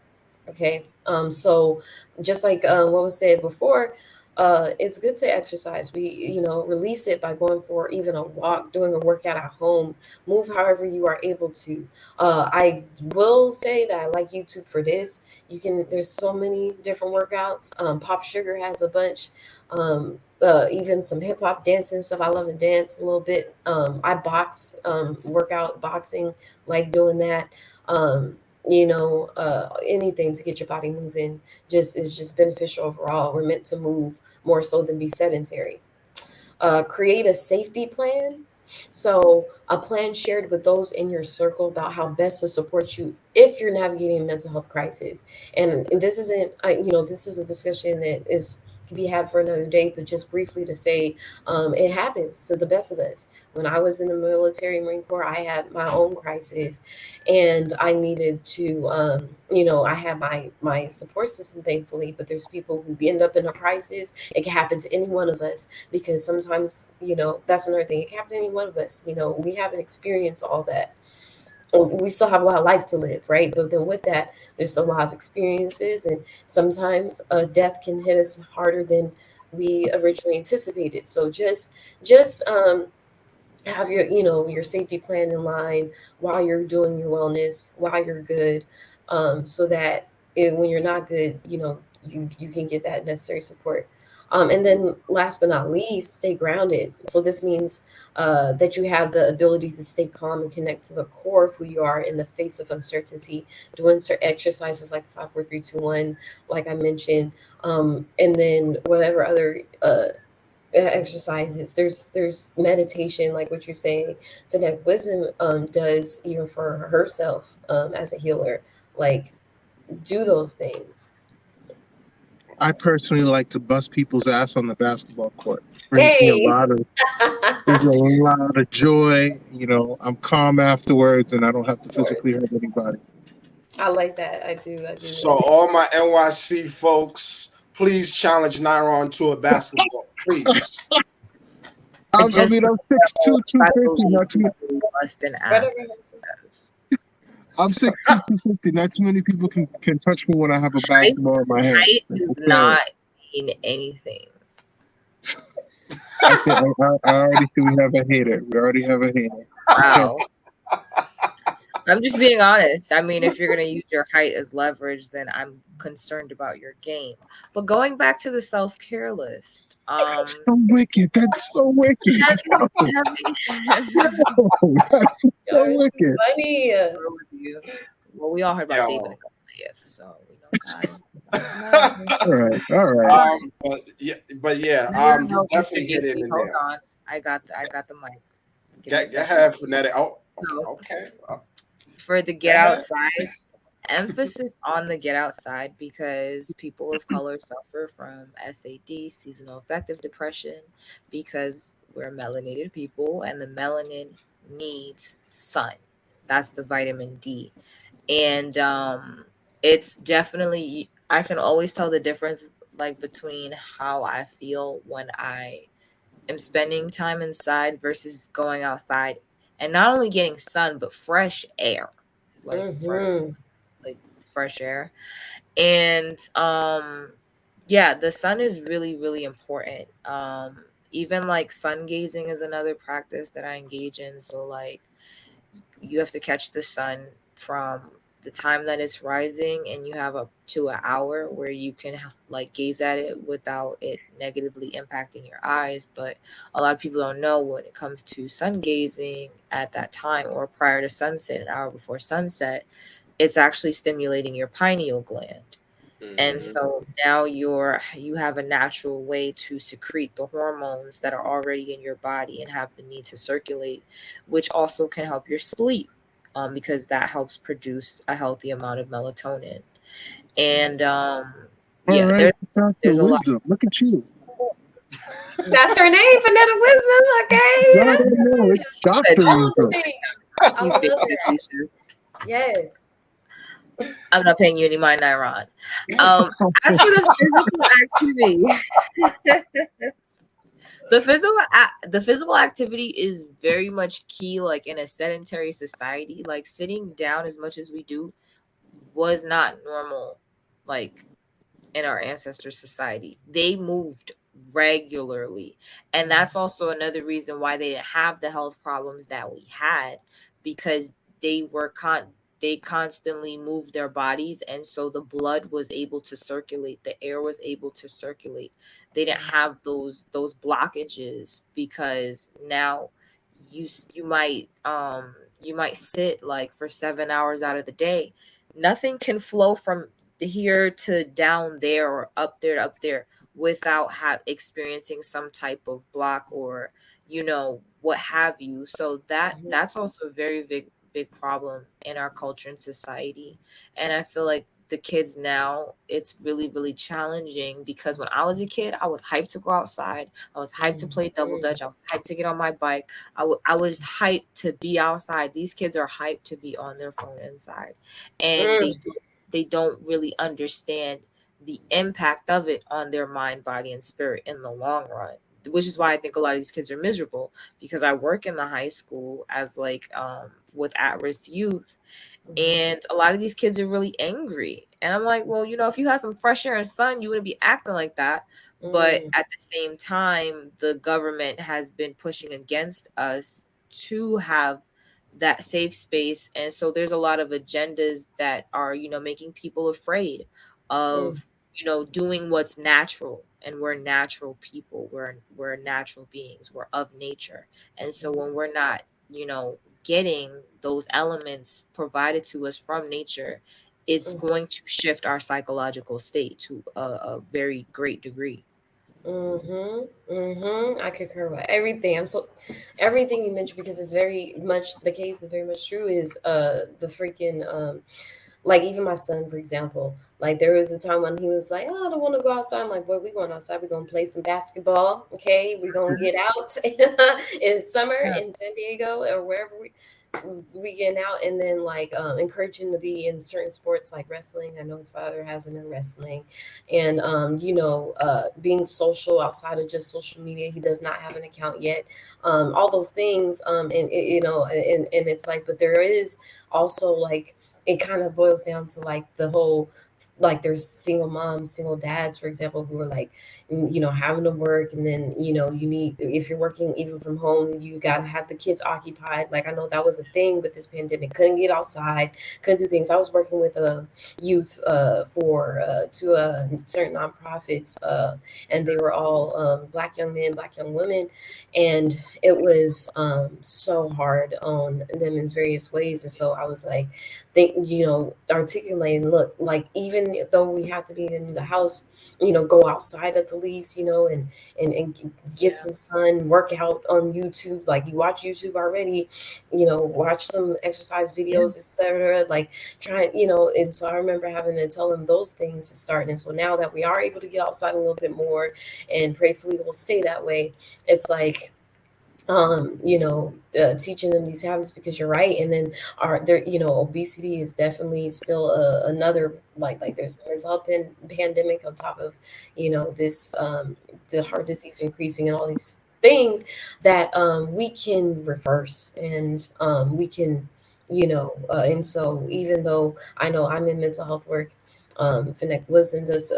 Okay. So just like what was said before, it's good to exercise. We, release it by going for even a walk, doing a workout at home, move however you are able to. I will say that I like YouTube for this. There's so many different workouts. Pop Sugar has a bunch. Even some hip hop dancing stuff. I love to dance a little bit. I box, workout boxing, like doing that. Anything to get your body moving just is just beneficial overall. We're meant to move more so than be sedentary. Create a safety plan. So, a plan shared with those in your circle about how best to support you if you're navigating a mental health crisis. And this isn't, this is a discussion that is can be had for another day, but just briefly to say, it happens to the best of us. When I was in the military, Marine Corps, I had my own crisis, and I needed to, I had my support system, thankfully. But there's people who end up in a crisis. It can happen to any one of us because sometimes, that's another thing. It can happen to any one of us. We haven't experienced all that. We still have a lot of life to live, right? But then with that, there's a lot of experiences, and sometimes death can hit us harder than we originally anticipated. So just have your safety plan in line while you're doing your wellness, while you're good, so that when you're not good, you can get that necessary support. And then last but not least, stay grounded. So this means that you have the ability to stay calm and connect to the core of who you are in the face of uncertainty, doing certain exercises like 5 4 3 2 1, like I mentioned, and then whatever other exercises. There's meditation, like what you're saying. Phonetic Wisdom does, even for herself, as a healer. Like, do those things. I personally like to bust people's ass on the basketball court. Brings me a Hey. lot of Brings me a lot of joy. I'm calm afterwards, and I don't have to physically hurt anybody. I like that. I do. So all my NYC folks, please challenge Nyron to a basketball, please. I'm 6'2", 250. Not too. Busting ass. I'm 6'2", 250. Not too many people can touch me when I have a basketball in my hand. Height does not mean anything. I already see we have a hater. We already have a hater. Wow. I'm just being honest. I mean, if you're going to use your height as leverage, then I'm concerned about your game. But going back to the self-care list. That's so wicked. That's so wicked. Funny. you. Well, we all heard about David Yo, and Goliath, so we know size. No. All right. you No, Mr. definitely hit it Gacy, in hold there. on. I got the mic. Give me a Get second. ahead, phonetic. Oh, So okay. for the Go get ahead. outside, emphasis on the get outside because people of color suffer from SAD, seasonal affective depression, because we're melanated people and the melanin needs sun. That's the vitamin D. And it's definitely, I can always tell the difference like between how I feel when I am spending time inside versus going outside and not only getting sun but fresh air, like like fresh air. And yeah, the sun is really really important. Even like sun gazing is another practice that I engage in. So like you have to catch the sun from the time that it's rising, and you have up to an hour where you can like gaze at it without it negatively impacting your eyes. But a lot of people don't know when it comes to sun gazing at that time or prior to sunset, an hour before sunset, it's actually stimulating your pineal gland. And Mhm. so now you have a natural way to secrete the hormones that are already in your body and have the need to circulate, which also can help your sleep, because that helps produce a healthy amount of melatonin. And All yeah, right. Dr. there's a lot. Wisdom. Look at you. That's her name, Vanetta Wisdom. Okay. No, no, no. It's But Dr. All the Wisdom. things. I he's love being that. facetious. Yes. I'm not paying you any mind, Iron. As for the physical activity, the physical activity is very much key. Like in a sedentary society, like sitting down as much as we do was not normal. Like in our ancestors' society, they moved regularly, and that's also another reason why they didn't have the health problems that we had, because they were they constantly moved their bodies, and so the blood was able to circulate, the air was able to circulate. They didn't have those blockages, because now you you might sit like for 7 hours out of the day, nothing can flow from here to down there or up there to up there without experiencing some type of block, or what have you. So that's also a very big problem in our culture and society. And I feel like the kids now, it's really really challenging, because when I was a kid, I was hyped to go outside, I was hyped to play double dutch, I was hyped to get on my bike, I was hyped to be outside. These kids are hyped to be on their phone inside, and they don't really understand the impact of it on their mind, body, and spirit in the long run. Which is why I think a lot of these kids are miserable, because I work in the high school as like with at-risk youth, and a lot of these kids are really angry. And I'm like, well, if you had some fresh air and sun, you wouldn't be acting like that. But at the same time, the government has been pushing against us to have that safe space. And so there's a lot of agendas that are, making people afraid of, doing what's natural. And we're natural people. We're natural beings. We're of nature. And so when we're not, getting those elements provided to us from nature, it's going to shift our psychological state to a very great degree. I concur with everything. Everything you mentioned, because it's very much the case and very much true, is the freaking like even my son, for example, like there was a time when he was like, oh, I don't want to go outside. I'm like, well, we going outside, we're gonna play some basketball. Okay, we're gonna get out in summer in San Diego or wherever we getting out, and then like encourage him to be in certain sports like wrestling. I know his father has him in wrestling, and being social outside of just social media. He does not have an account yet. All those things, and it's like, but there is also like, it kind of boils down to like the whole like there's single moms, single dads, for example, who are like, you know, having to work, and then, you know, you need, if you're working even from home, you got to have the kids occupied. Like I know that was a thing with this pandemic, couldn't get outside, couldn't do things. I was working with a youth for to certain nonprofits, and they were all black young men, black young women, and it was so hard on them in various ways. And so I was like, think, you know, articulating, look, like even though we have to be in the house, you know, go outside at the least, you know, and get Yeah. some sun, work out on YouTube. Like you watch YouTube already, you know, watch some exercise videos, etc. Like try, you know. And so I remember having to tell them those things to start. And so now that we are able to get outside a little bit more, and prayerfully will stay that way, it's like, you know, teaching them these habits, because you're right. And then our there, you know, obesity is definitely still another, like there's mental health pandemic on top of, you know, this the heart disease increasing and all these things that we can reverse, and we can, you know, and so even though I know I'm in mental health work, Finnick Wilson does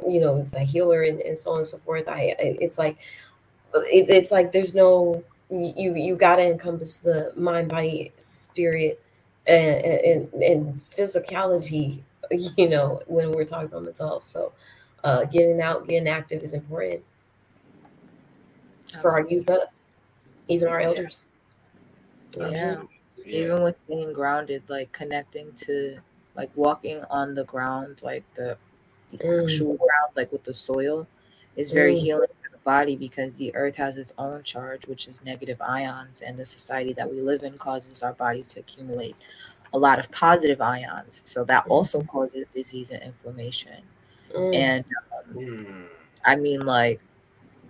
you know, is a healer, and so on and so forth. It's like, it's like there's no, you got to encompass the mind, body, spirit, and physicality, you know, when we're talking about mental health. So getting out, getting active is important for our youth Absolutely. up, even our Yeah. elders. Yeah. Absolutely. Yeah. Even with being grounded, like connecting to, like walking on the ground, like the Mm, actual ground, like with the soil, is very mm, healing for the body, because the earth has its own charge, which is negative ions, and the society that we live in causes our bodies to accumulate a lot of positive ions. So that also causes disease and inflammation. mm, And Mm. I mean, like,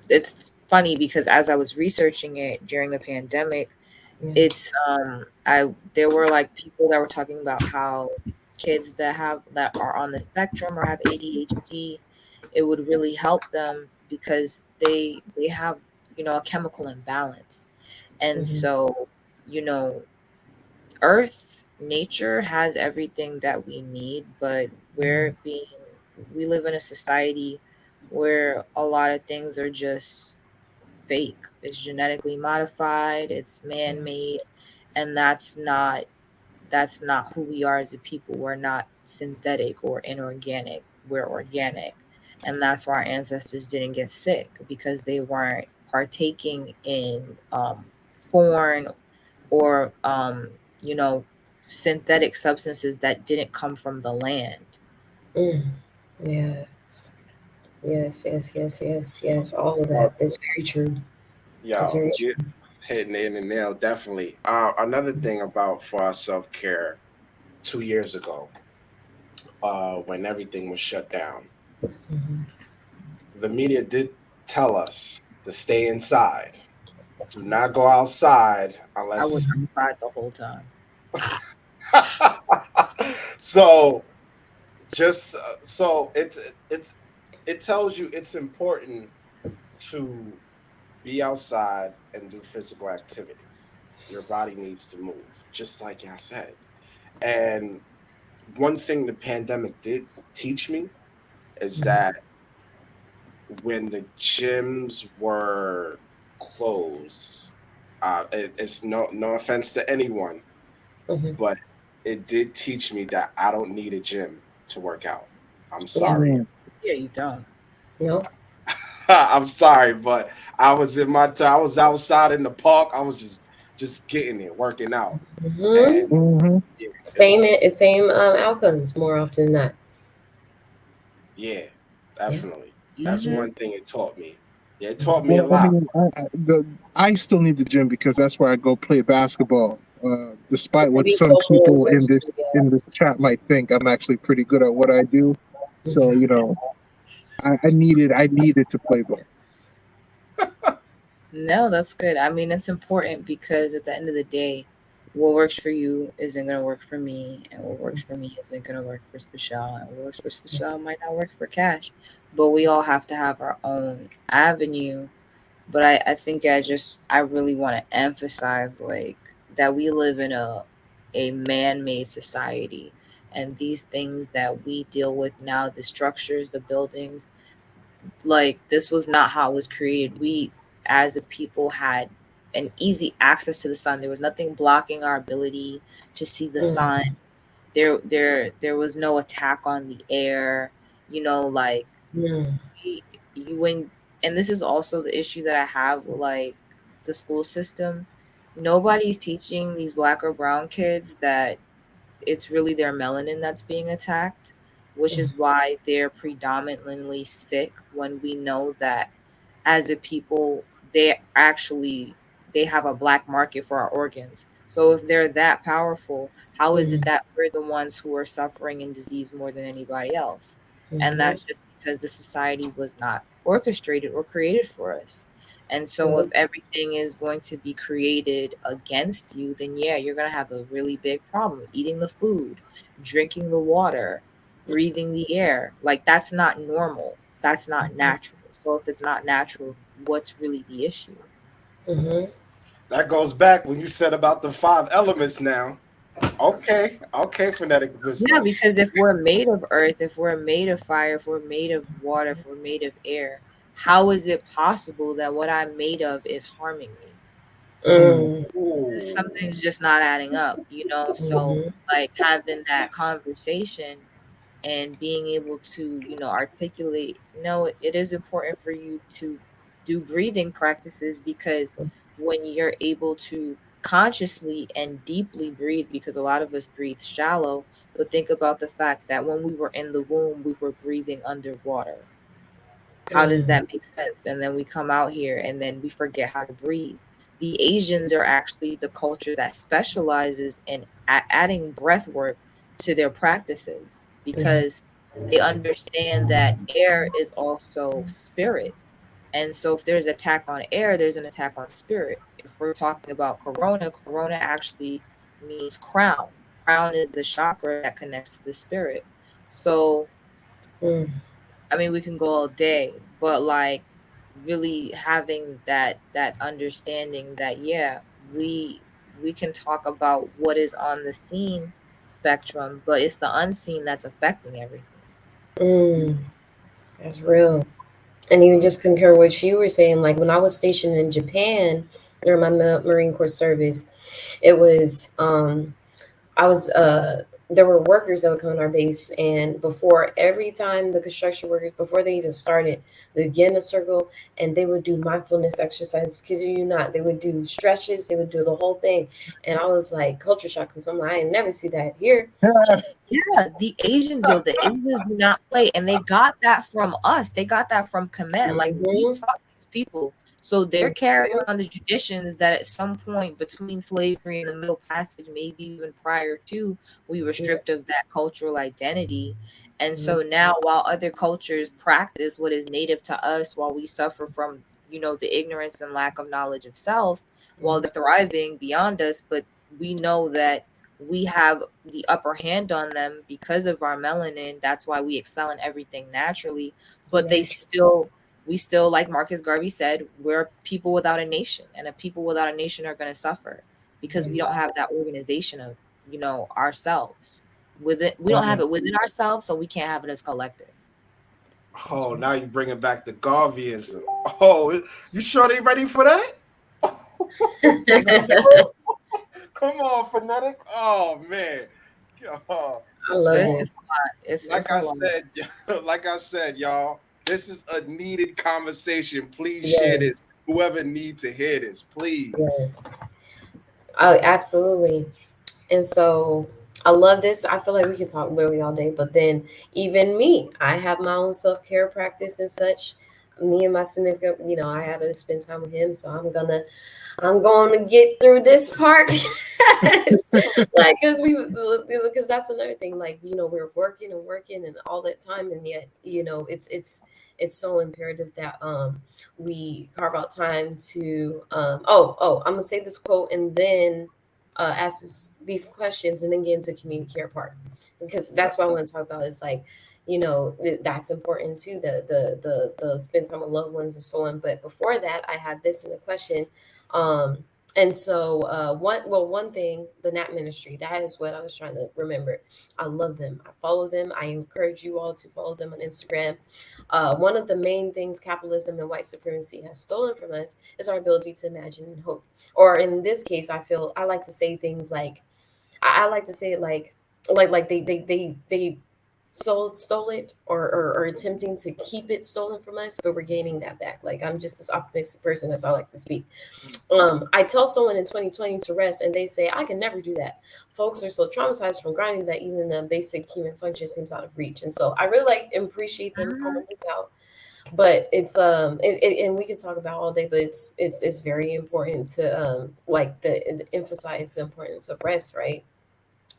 it's funny because as I was researching it during the pandemic, yeah. it's I there were like people that were talking about how kids that are on the spectrum or have ADHD, it would really help them because they have, you know, a chemical imbalance. And Hmm. so, you know, earth, nature has everything that we need, but we live in a society where a lot of things are just fake. It's genetically modified, it's man-made, and that's not who we are as a people. We're not synthetic or inorganic. We're organic. And that's why our ancestors didn't get sick, because they weren't partaking in foreign or you know, synthetic substances that didn't come from the land. Mm. Yes, yes, yes, yes, yes, So, yes. All of well, that. That's very true. That's yo, very you true. hitting it in the nail, definitely. Another thing about for our self care 2 years ago, when everything was shut down, Hmm. the media did tell us to stay inside. Do not go outside I was unless. outside the whole time. So just so it tells you it's important to be outside and do physical activities. Your body needs to move, just like I said. And one thing the pandemic did teach me is that when the gyms were closed, it's no offense to anyone, Hmm. but it did teach me that I don't need a gym to work out. I'm Yeah. sorry. Mm. Yeah, you don't. No. I'm sorry, but I was in my time. I was outside in the park. I was just getting it, working out, Hmm. and Hmm. yeah, it Same, was same outcomes more often than not. yeah, Yeah. definitely. That's Mm-hmm. one thing it taught me. Yeah, it taught Mhm. me a Well, I lot. mean, I still need the gym because that's where I go play basketball. Despite To what be some social and people such too. Yeah. in this chat might think, I'm actually pretty good at what I do. So Mhm. you know, I needed to play ball. No, that's good. I mean, it's important because at the end of the day, what works for you isn't going to work for me, and what works for me isn't going to work for Spshelle, and what works for Spshelle might not work for Cash. But we all have to have our own avenue. But I think I really want to emphasize, like, that we live in a man-made society, and these things that we deal with now, the structures, the buildings, like this was not how it was created. We as a people had an easy access to the sun. There was nothing blocking our ability to see the sun. There was no attack on the air, like you when and this is also the issue that I have with like the school system. Nobody's teaching these black or brown kids that it's really their melanin that's being attacked, which is why they're predominantly sick, when we know that as a people they have a black market for our organs. So if they're that powerful, how is it that we're the ones who are suffering in disease more than anybody else? And that's just because the society was not orchestrated or created for us. And so if everything is going to be created against you, then yeah, you're going to have a really big problem eating the food, drinking the water, breathing the air. Like that's not normal. That's not natural. So if it's not natural, what's really the issue? That goes back when you said about the five elements now. Okay, okay, phonetic Yeah, wisdom. because if we're made of earth, if we're made of fire, if we're made of water, if we're made of air, how is it possible that what I'm made of is harming me? Ooh. Something's just not adding up. So like having that conversation and being able to articulate, it is important for you to do breathing practices, because when you're able to consciously and deeply breathe, because a lot of us breathe shallow, but think about the fact that when we were in the womb we were breathing underwater. How does that make sense? And then we come out here and then we forget how to breathe. The Asians are actually the culture that specializes in adding breath work to their practices, because they understand that air is also spirit. And so if there's attack on air, there's an attack on spirit. If we're talking about corona, corona actually means crown. Crown is the chakra that connects to the spirit. So I mean, we can go all day, but like really having that understanding that yeah, we we can talk about what is on the seen spectrum, but it's the unseen that's affecting everything. That's real. And even just concur what you were saying, like when I was stationed in Japan during my Marine Corps service, it was I was there were workers that would come to our base, and before every time the construction workers, before they even started, they would get in a circle and they would do mindfulness exercises. Kid you not, they would do stretches, they would do the whole thing, and I was like culture shock because I'm like, I ain't never see that here. Yeah, the Asians, the Asians do not play, and they got that from us. They got that from Kemet. Like we taught these people, so they're carrying on the traditions that at some point between slavery and the Middle Passage, maybe even prior to, we were stripped of that cultural identity. And so now, while other cultures practice what is native to us, while we suffer from the ignorance and lack of knowledge of self, while they're thriving beyond us, but we know that we have the upper hand on them because of our melanin. That's why we excel in everything naturally. But we still, like Marcus Garvey said, we're people without a nation, and a people without a nation are going to suffer because we don't have that organization of, ourselves. We don't have it within ourselves, so we can't have it as collective. Oh, now you're bringing back the Garveyism. Oh, you sure they ready for that? Come on, phonetic. Oh man. Oh, I love It's, oh, it. it's a lot. It's like a I lot. said, like I said, y'all, this is a needed conversation. Please share this. Yes, Whoever needs to hear this, please. yes. Oh, absolutely. And so I love this. I feel like we can talk literally all day, but then even me, I have my own self care practice and such. Me and my significant, I had to spend time with him, so I'm going to get through this part. Like, because that's another thing. Like, we're working and working and all that time, and yet, it's so imperative that we carve out time to I'm gonna say this quote and then ask these questions and then get into community care part, because that's what I want to talk about. Is like, that's important too. The spend time with loved ones and so on. But before that, I had this in the question. And so one thing, the Nap Ministry, that is what I was trying to remember. I love them. I follow them. I encourage you all to follow them on Instagram. One of the main things capitalism and white supremacy has stolen from us is our ability to imagine and hope. Or in this case, I like to say things like, I like to say it like they stole it, or attempting to keep it stolen from us, but we're gaining that back. Like, I'm just this optimistic person. That's how I like to speak. I tell someone in 2020 to rest, and they say, I can never do that. Folks are so traumatized from grinding that even the basic human function seems out of reach. And so I really like and appreciate them calling this out. But it's and we can talk about all day, but it's very important to like the emphasize the importance of rest, right?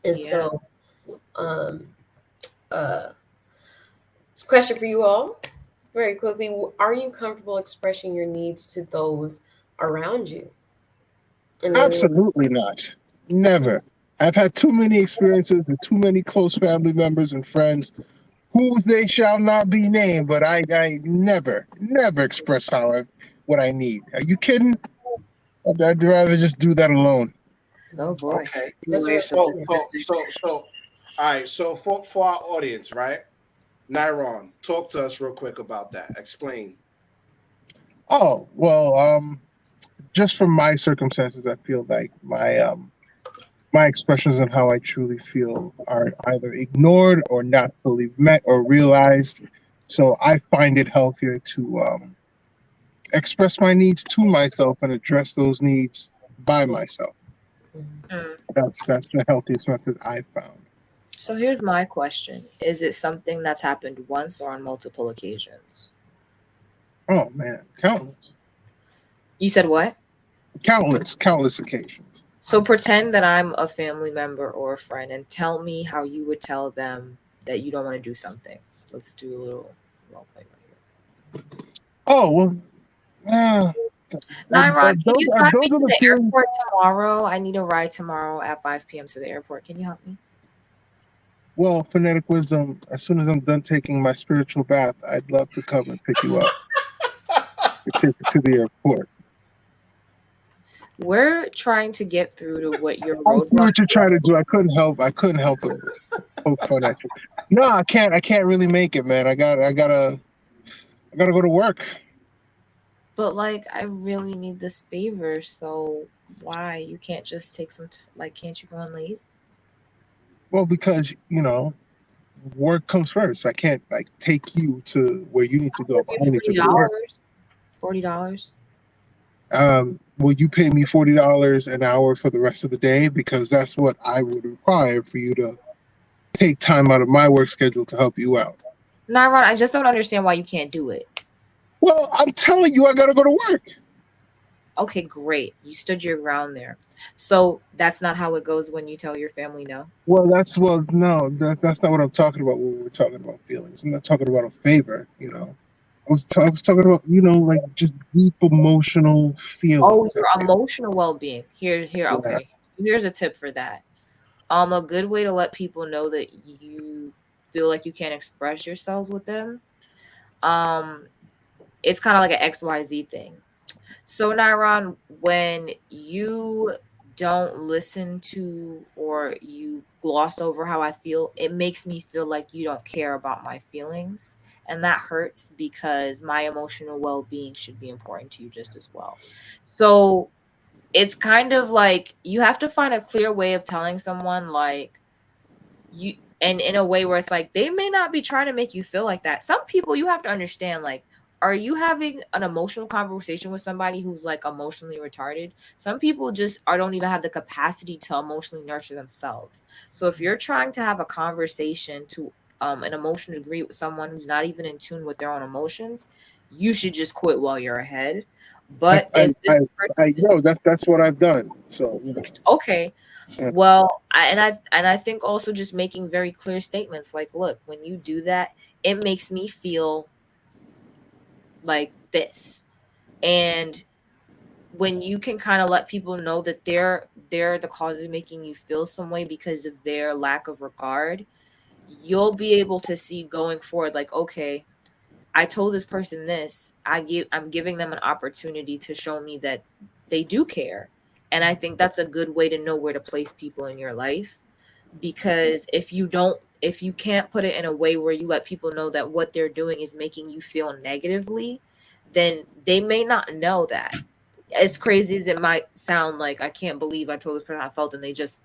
And Yeah. so uh question for you all very quickly: are you comfortable expressing your needs to those around you? And then Absolutely not. Never. I've had too many experiences with too many close family members and friends who they shall not be named, but I never express what I need. Are you kidding? I'd rather just do that alone. Oh boy. Okay. See that's where where you're it's So supposed sitting. so so so all right. So for our audience, right? Nyron, talk to us real quick about that. Explain. Oh, well, just from my circumstances, I feel like my expressions on how I truly feel are either ignored or not fully met or realized. So I find it healthier to express my needs to myself and address those needs by myself. Mm. That's the healthiest method I found. So here's my question. Is it something that's happened once or on multiple occasions? Oh man, You said what? countless occasions. So pretend that I'm a family member or a friend and tell me how you would tell them that you don't want to do something. Let's do a little role play right here. Oh well, uh, Nyron, can you drive me those to are the the feelings. airport tomorrow? I need a ride tomorrow at 5 p.m. to the airport. Can you help me? Well, phonetic wisdom. As soon as I'm done taking my spiritual bath, I'd love to come and pick you up and take you to the airport. We're trying to get through to what your I see roadblock what you're trying to was. do. I couldn't help but poke fun at you. No, I can't. I can't really make it, man. I gotta go to work. But like, I really need this favor. So why you can't just take some like? Can't you go on leave? Well, because work comes first. I can't like take you to where you need to I'll go, give but you I need to forty go to work. dollars. $40. Will you pay me $40 an hour for the rest of the day? Because that's what I would require for you to take time out of my work schedule to help you out. Nyron, I just don't understand why you can't do it. Well, I'm telling you, I gotta go to work. Okay, great. You stood your ground there. So that's not how it goes when you tell your family no. No, that's not what I'm talking about when we're talking about feelings. I'm not talking about a favor. I was talking about like just deep emotional Oh, feelings. your emotional well-being. Here. Yeah. Okay. So here's a tip for that. A good way to let people know that you feel like you can't express yourselves with them. Um, it's kind of like an XYZ thing. So, Nairon, when you don't listen to or you gloss over how I feel, it makes me feel like you don't care about my feelings. And that hurts because my emotional well being should be important to you just as well. So, it's kind of like you have to find a clear way of telling someone, like, you and in a way where it's like they may not be trying to make you feel like that. Some people you have to understand, like, are you having an emotional conversation with somebody who's like emotionally retarded? Some people just are don't even have the capacity to emotionally nurture themselves. So if you're trying to have a conversation to an emotional degree with someone who's not even in tune with their own emotions, you should just quit while you're ahead. I, But I, if this I, person I know that's what I've done. So okay, yeah. well, I think also just making very clear statements like, look, when you do that, it makes me feel like this. And when you can kind of let people know that they're the cause of making you feel some way because of their lack of regard, you'll be able to see going forward, like, okay, I told this person this. I'm giving them an opportunity to show me that they do care. And I think that's a good way to know where to place people in your life, because if you can't put it in a way where you let people know that what they're doing is making you feel negatively, then they may not know that. As crazy as it might sound, like, I can't believe I told this person how I felt and they just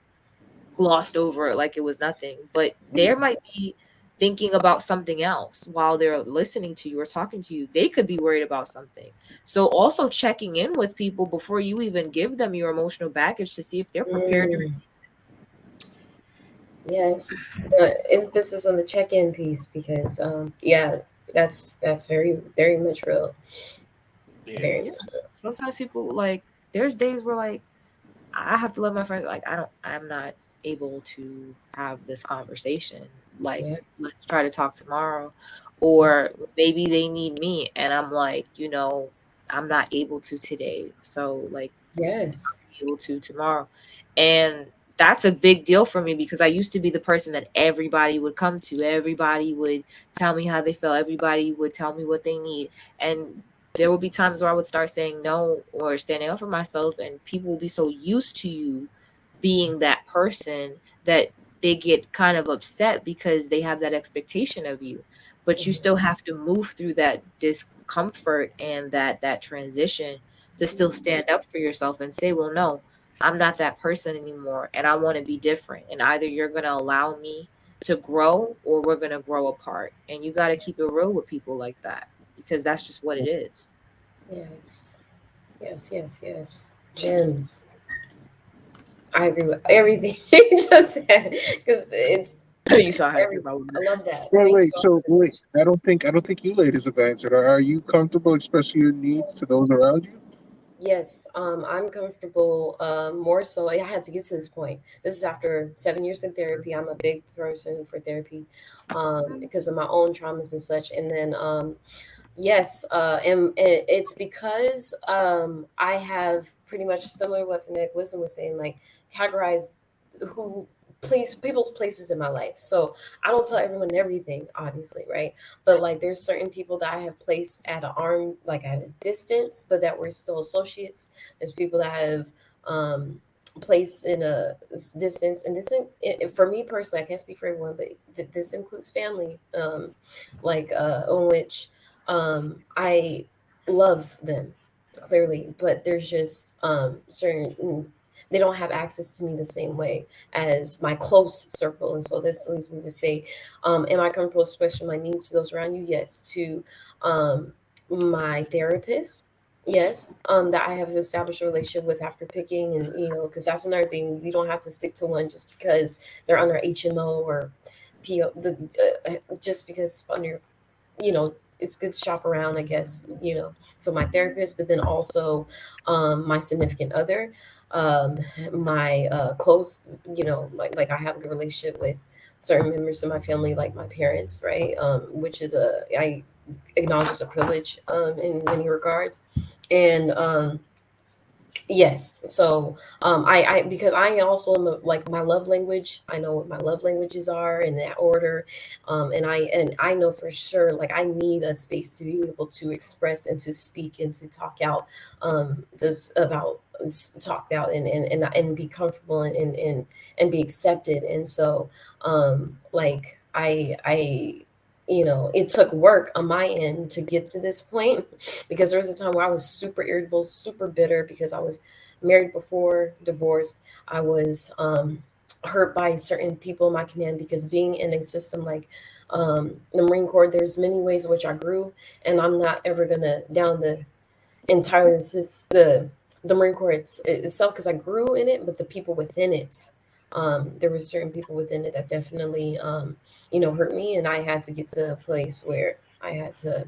glossed over it like it was nothing, but there might be thinking about something else while they're listening to you or talking to you. They could be worried about something. So also checking in with people before you even give them your emotional baggage to see if they're prepared to receive. Yes, the emphasis on the check-in piece, because yeah, that's very much real. Yeah. Very much Yes. real. Sometimes people, like, there's days where, like, I have to let my friends, like, I'm not able to have this conversation. Like, Yeah. let's try to talk tomorrow. Or maybe they need me and I'm like, I'm not able to today. So, like, Yes. be able to tomorrow. And that's a big deal for me, because I used to be the person that everybody would come to. Everybody would tell me how they felt. Everybody would tell me what they need. And there will be times where I would start saying no or standing up for myself, and people will be so used to you being that person that they get kind of upset because they have that expectation of you. But you still have to move through that discomfort and that transition to still stand up for yourself and say, well, no, I'm not that person anymore and I want to be different. And either you're going to allow me to grow or we're going to grow apart. And you got to keep it real with people like that, because that's just what it is. Yes. Yes. Gems. I agree with everything you just said, because it's You saw how I feel everything. about I women. love that. Wait, Thank you wait. all for So this wait, question. I don't think you ladies have answered. Are you comfortable expressing your needs to those around you? Yes, I'm comfortable. More so, I had to get to this point. This is after 7 years in therapy. I'm a big person for therapy, because of my own traumas and such. And then, yes, and it's because I have pretty much similar to what Phonetic Wisdom was saying, like categorize who people's places in my life. So I don't tell everyone everything, obviously, right? But like there's certain people that I have placed at an arm, like at a distance, but that we're still associates. There's people that I have placed in a distance, and for me personally, I can't speak for everyone, but this includes family, like in which I love them clearly, but there's just certain they don't have access to me the same way as my close circle. And so this leads me to say, am I comfortable expressing my needs to those around you? Yes. To my therapist. Yes, that I have established a relationship with after picking, and because that's another thing. You don't have to stick to one just because they're under HMO or PO. Just because under it's good to shop around, I guess. So my therapist, but then also my significant other, um, my close, like I have a good relationship with certain members of my family, like my parents, right? Which is I acknowledge as a privilege in many regards. And yes. So I because I also am like my love language. I know what my love languages are in that order, and I know for sure like I need a space to be able to express and to speak and to talk out, just about talk out and be comfortable and be accepted. And so like I it took work on my end to get to this point, because there was a time where I was super irritable, super bitter, because I was married before, divorced. I was hurt by certain people in my command, because being in a system like the Marine Corps, there's many ways in which I grew, and I'm not ever gonna down the entirely. It's the Marine Corps itself, because I grew in it, but the people within it. There were certain people within it that definitely, hurt me, and I had to get to a place where I had to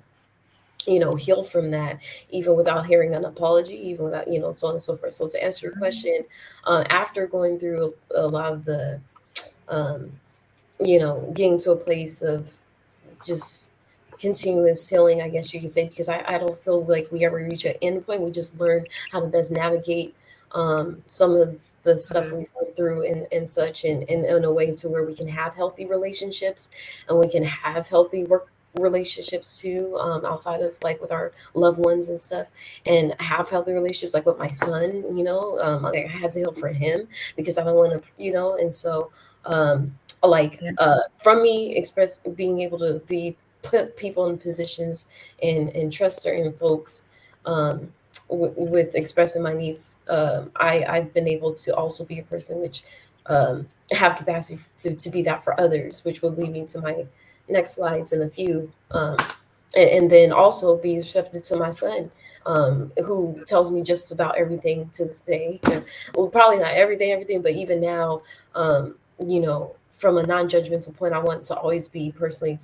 heal from that, even without hearing an apology, even without, so on and so forth. So to answer your question, after going through a lot of the, um, getting to a place of just continuous healing, I guess you could say, because I don't feel like we ever reach an end point. We just learn how to best navigate some of the stuff we've went through and such, in a way to where we can have healthy relationships, and we can have healthy work relationships too, outside of like with our loved ones and stuff, and have healthy relationships like with my son. Like I had to heal for him because I don't want to, and so like Yeah. from me express being able to be put people in positions and trust certain folks, um, with expressing my needs. I've been able to also be a person which have capacity to be that for others, which will lead me to my next slides in a few. And then also be receptive to my son, who tells me just about everything to this day. Well, probably not everything, but even now, from a non-judgmental point, I want to always be personally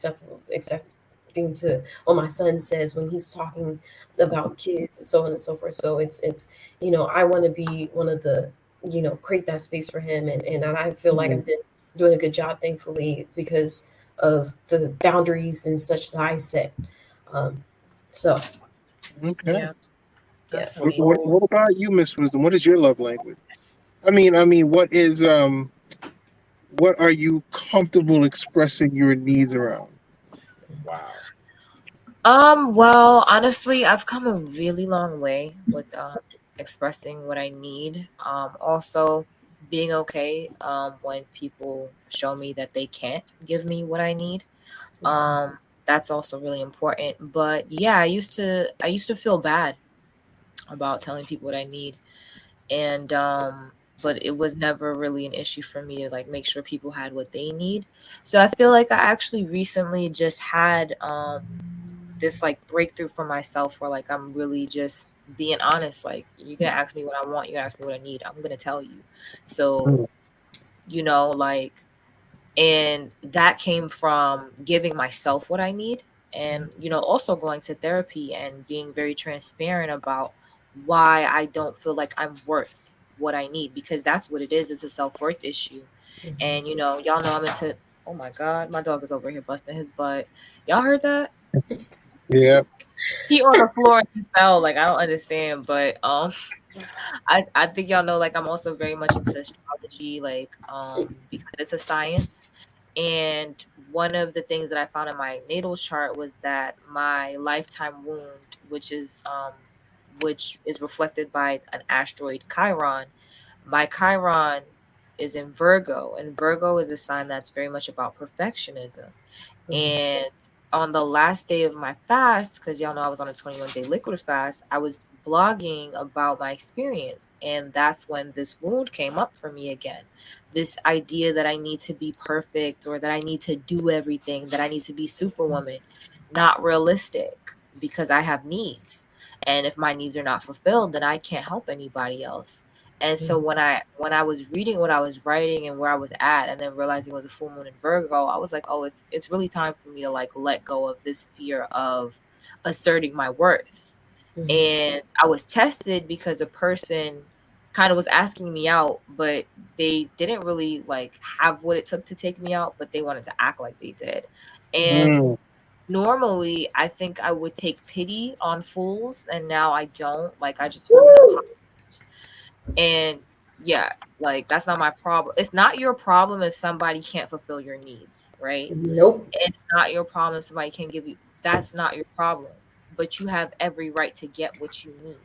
accepting to what my son says when he's talking about kids and so on and so forth. So it's I want to be one of the create that space for him, and I feel like I've been doing a good job, thankfully, because of the boundaries and such that I set. Um, so Okay. Yeah, yeah, that's for What, sure. amazing. what about you, Miss Wisdom? What is your love language? What are you comfortable expressing your needs around? Wow. Well, honestly, I've come a really long way with expressing what I need. Also being okay when people show me that they can't give me what I need. Um, that's also really important. But yeah, I used to feel bad about telling people what I need, and but it was never really an issue for me to like make sure people had what they need. So I feel like I actually recently just had this like breakthrough for myself where like I'm really just being honest. Like you're gonna ask me what I want, you're gonna ask me what I need, I'm gonna tell you. So, Mm, like, and that came from giving myself what I need, and also going to therapy and being very transparent about why I don't feel like I'm worth what I need, because that's what it is. It's a self-worth issue. And y'all know I'm into, oh my god, my dog is over here busting his butt. Y'all heard that? yeah. He on the floor and he fell. Like I don't understand, but I think y'all know like I'm also very much into astrology, like because it's a science. And one of the things that I found in my natal chart was that my lifetime wound, which is reflected by an asteroid Chiron, my Chiron is in Virgo, and Virgo is a sign that's very much about perfectionism. And on the last day of my fast, because y'all know I was on a 21-day liquid fast, I was blogging about my experience. And that's when this wound came up for me again. This idea that I need to be perfect, or that I need to do everything, that I need to be superwoman. Not realistic, because I have needs. And if my needs are not fulfilled, then I can't help anybody else. And so when I was reading what I was writing and where I was at, and then realizing it was a full moon in Virgo, I was like, oh, it's really time for me to like let go of this fear of asserting my worth. And I was tested because a person kind of was asking me out, but they didn't really like have what it took to take me out, but they wanted to act like they did. And Mm, normally I think I would take pity on fools, and now I don't. Like I just hold them. And yeah, like that's not my problem. It's not your problem if somebody can't fulfill your needs, right? Nope. It's not your problem if somebody can give you, that's not your problem. But you have every right to get what you need.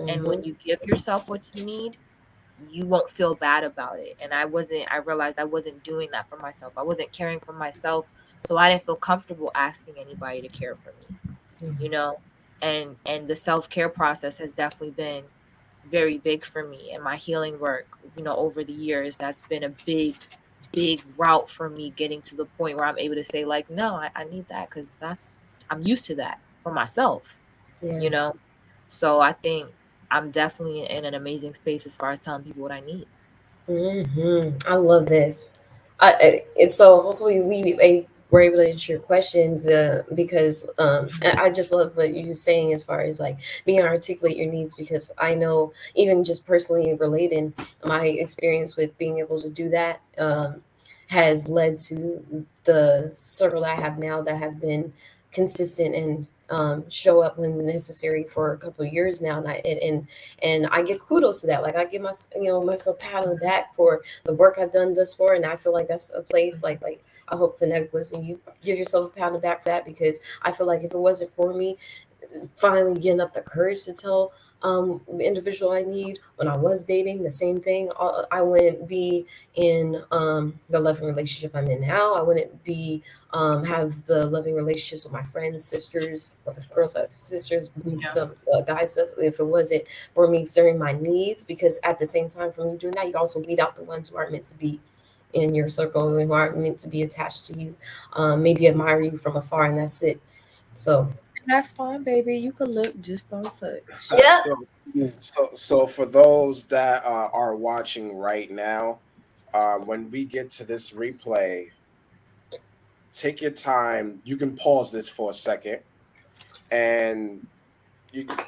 And when you give yourself what you need, you won't feel bad about it. And I realized I wasn't doing that for myself. I wasn't caring for myself. So I didn't feel comfortable asking anybody to care for me, you know? And the self-care process has definitely been very big for me, and my healing work, over the years, that's been a big route for me getting to the point where I'm able to say like, no, I need that, because I'm used to that for myself, you Yes. know so I think I'm definitely in an amazing space as far as telling people what I need. I love this. And so hopefully were able to answer your questions, because I just love what you're saying as far as like being articulate your needs, because I know even just personally relating, my experience with being able to do that has led to the circle that I have now, that have been consistent and show up when necessary for a couple of years now, and I give kudos to that. Like I give myself pat on the back for the work I've done thus far, and I feel like that's a place like I hope Phonetic was, and you give yourself a pound of back for that, because I feel like if it wasn't for me finally getting up the courage to tell the individual I need when I was dating, the same thing. I wouldn't be in the loving relationship I'm in now. I wouldn't be have the loving relationships with my friends, sisters, the girls, sisters, some guys, if it wasn't for me serving my needs. Because at the same time, from you doing that, you also weed out the ones who aren't meant to be in your circle and who aren't meant to be attached to you. Maybe admire you from afar, and that's it. So That's fine, baby. You can look just on such. yeah. So, so for those that are watching right now, when we get to this replay, take your time. You can pause this for a second, and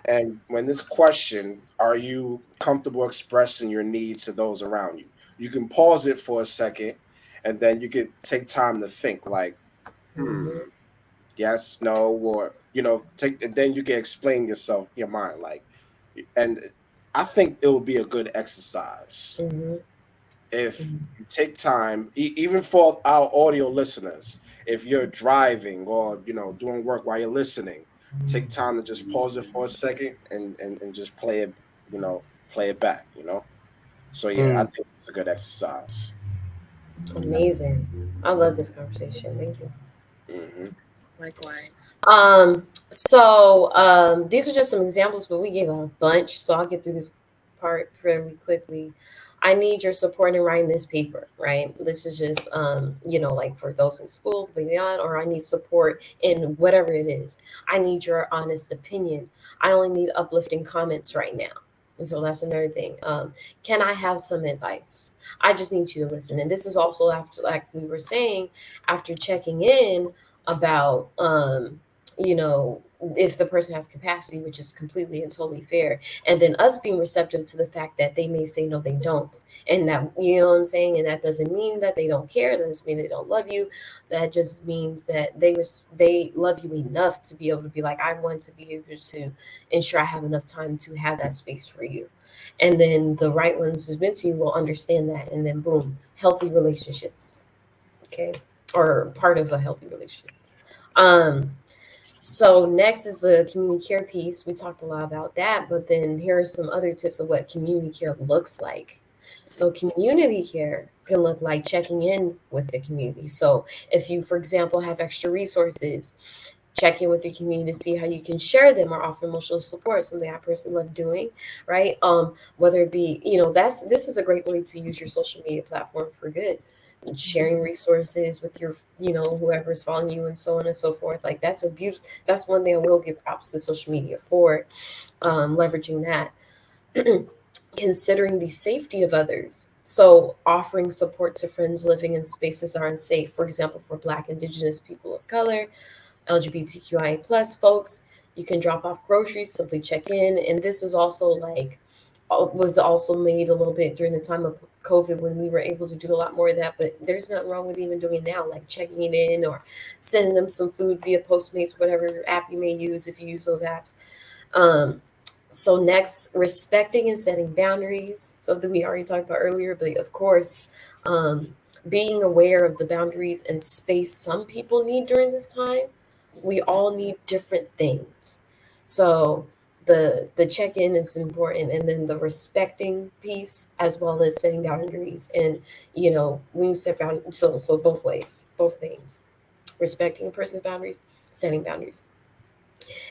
and when this question, are you comfortable expressing your needs to those around you? You can pause it for a second, and then you can take time to think, like, Mhm. yes, no, or take, and then you can explain yourself, your mind, like, and I think it would be a good exercise Mhm. if Mhm. you take time, even for our audio listeners, if you're driving or doing work while you're listening, take time to just pause it for a second and just play it, play it back. So yeah, I Mm. think it's a good exercise. Amazing. I love this conversation. Thank you. Hmm. Likewise. These are just some examples, but we gave a bunch, so I'll get through this part fairly quickly. I need your support in writing this paper, right? This is just like for those in school, beyond, or I need support in whatever it is. I need your honest opinion. I only need uplifting comments right now. And so that's another thing. Can I have some advice? I just need you to listen. And this is also after, like we were saying, after checking in about if the person has capacity, which is completely and totally fair, and then us being receptive to the fact that they may say no, they don't, and that, you know what I'm saying, and that doesn't mean that they don't care, that doesn't mean they don't love you, that just means that they love you enough to be able to be like, I want to be able to ensure I have enough time to have that space for you. And then the right ones who's meant to you will understand that, and then boom, healthy relationships. Okay, or part of a healthy relationship. um so next is the community care piece. We talked a lot about that, but then here are some other tips of what community care looks like. So community care can look like checking in with the community. So if you, for example, have extra resources, check in with the community to see how you can share them or offer emotional support, something I personally love doing, right? Whether it be, this is a great way to use your social media platform for good, sharing resources with your, whoever's following you and so on and so forth. Like that's one thing I will give props to social media for, leveraging that. Considering the safety of others. So offering support to friends living in spaces that are unsafe, for example, for Black, Indigenous people of color, LGBTQIA plus folks. You can drop off groceries, simply check in. And this is also like, was also made a little bit during the time of COVID when we were able to do a lot more of that. But there's nothing wrong with even doing it now, like checking it in or sending them some food via Postmates, whatever app you may use if you use those apps. Um, so next, respecting and setting boundaries, something we already talked about earlier, but of course, um, being aware of the boundaries and space some people need during this time. We all need different things. So the check-in is important, and then the respecting piece as well as setting boundaries. And when you set boundaries, so both ways, both things. Respecting a person's boundaries, setting boundaries.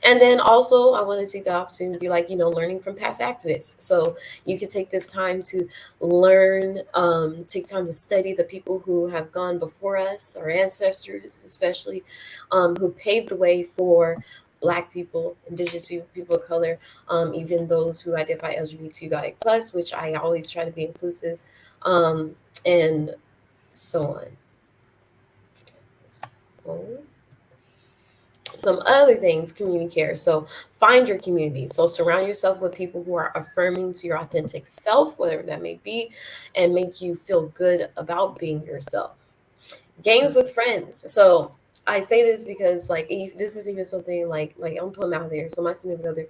And then also, I want to take the opportunity to be like, learning from past activists. So you can take this time to learn, take time to study the people who have gone before us, our ancestors, especially, who paved the way for Black people, Indigenous people, people of color, even those who identify LGBTQI plus, which I always try to be inclusive, and so on. Some other things, community care. So find your community. So surround yourself with people who are affirming to your authentic self, whatever that may be, and make you feel good about being yourself. Games with friends. So I say this because like this is even something like I'm putting out there. So my significant other,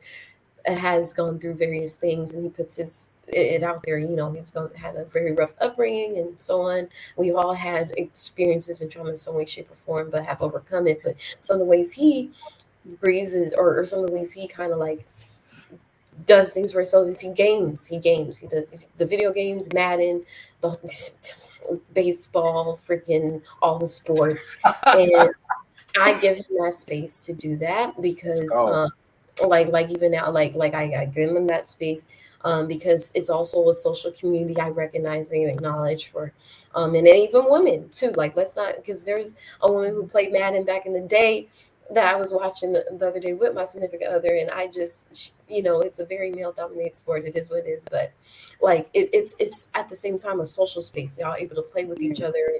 has gone through various things, and he puts it out there. Had a very rough upbringing and so on. We've all had experiences and trauma in some way, shape, or form, but have overcome it. But some of the ways he breezes, or some of the ways he kind of like does things for himself is he does the video games, Madden, the baseball, freaking all the sports. And I give him that space to do that because like even now, I give him that space because it's also a social community I recognize and acknowledge for and even women too. Like, let's not, because there's a woman who played Madden back in the day that I was watching the other day with my significant other, and I just, it's a very male dominated sport. It is what it is, but like it's at the same time a social space. Y'all able to play with each other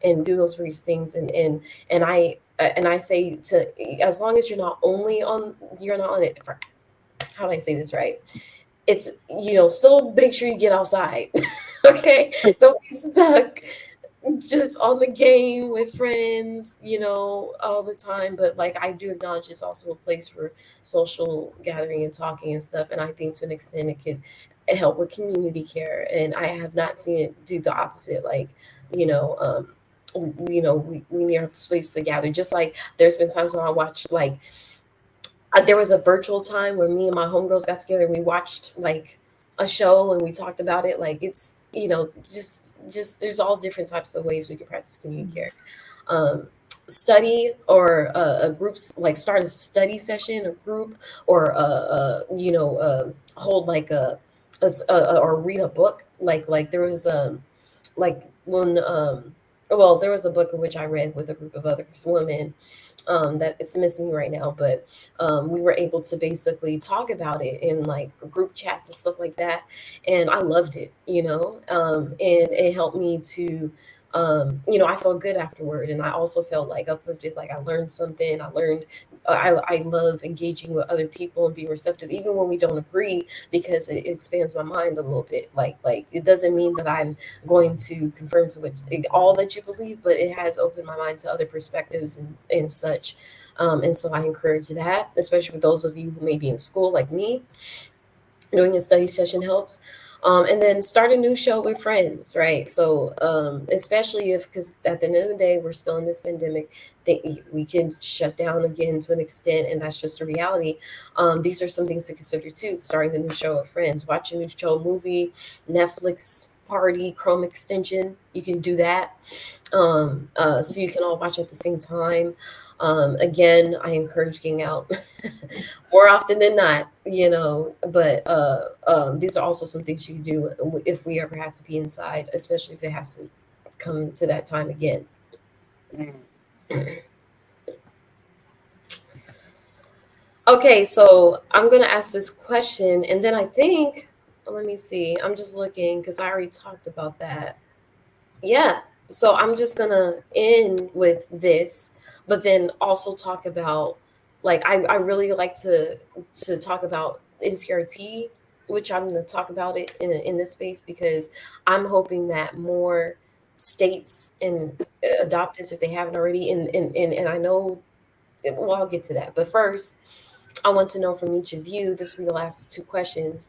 and do those various things, and I say to, as long as you're not on it for, how do I say this right? It's, still make sure you get outside. Okay, don't be stuck just on the game with friends, all the time. But like, I do acknowledge it's also a place for social gathering and talking and stuff. And I think to an extent it could help with community care. And I have not seen it do the opposite. Like, we need a space to gather. Just like there's been times when I watched, like, there was a virtual time where me and my homegirls got together and we watched like a show and we talked about it. Like, it's, just there's all different types of ways we can practice community care. Study or a groups, like start a study session, a group, or hold like or read a book. Like there was like when well, there was a book in which I read with a group of other women that it's missing right now, but we were able to basically talk about it in like group chats and stuff like that, and I loved it, and it helped me to I felt good afterward, and I also felt like uplifted, like I learned something. I love engaging with other people and being receptive, even when we don't agree, because it expands my mind a little bit. Like it doesn't mean that I'm going to confirm to all that you believe, but it has opened my mind to other perspectives and such. And so I encourage that, especially with those of you who may be in school like me. Doing a study session helps. And then start a new show with friends, right? So especially because at the end of the day, we're still in this pandemic, we can shut down again to an extent, and that's just a reality. These are some things to consider too. Starting a new show with friends, watch a new show, movie, Netflix party, Chrome extension, you can do that. So you can all watch at the same time. Again, I encourage getting out more often than not, but these are also some things you can do if we ever have to be inside, especially if it has to come to that time again. Okay, so I'm going to ask this question, and then I think, let me see, I'm just looking because I already talked about that. Yeah, so I'm just going to end with this, but then also talk about, like, I really like to talk about MCRT, which I'm going to talk about it in this space, because I'm hoping that more states and adopt this if they haven't already. And I know, well, I'll get to that. But first, I want to know from each of you, this will be the last two questions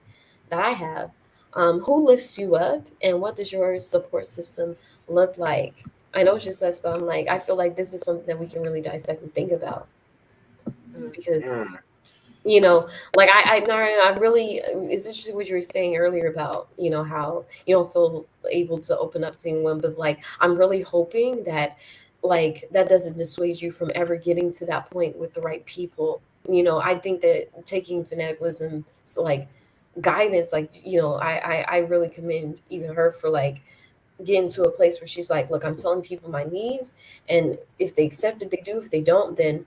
that I have. Who lifts you up, and what does your support system look like? I know it's just us, but I'm like, I feel like this is something that we can really dissect and think about, because like I really, it's interesting what you were saying earlier about how you don't feel able to open up to anyone, but like I'm really hoping that like that doesn't dissuade you from ever getting to that point with the right people. I think that taking fanaticism, like guidance, like I really commend even her for like getting to a place where she's like, look, I'm telling people my needs, and if they accept it, they do. If they don't, then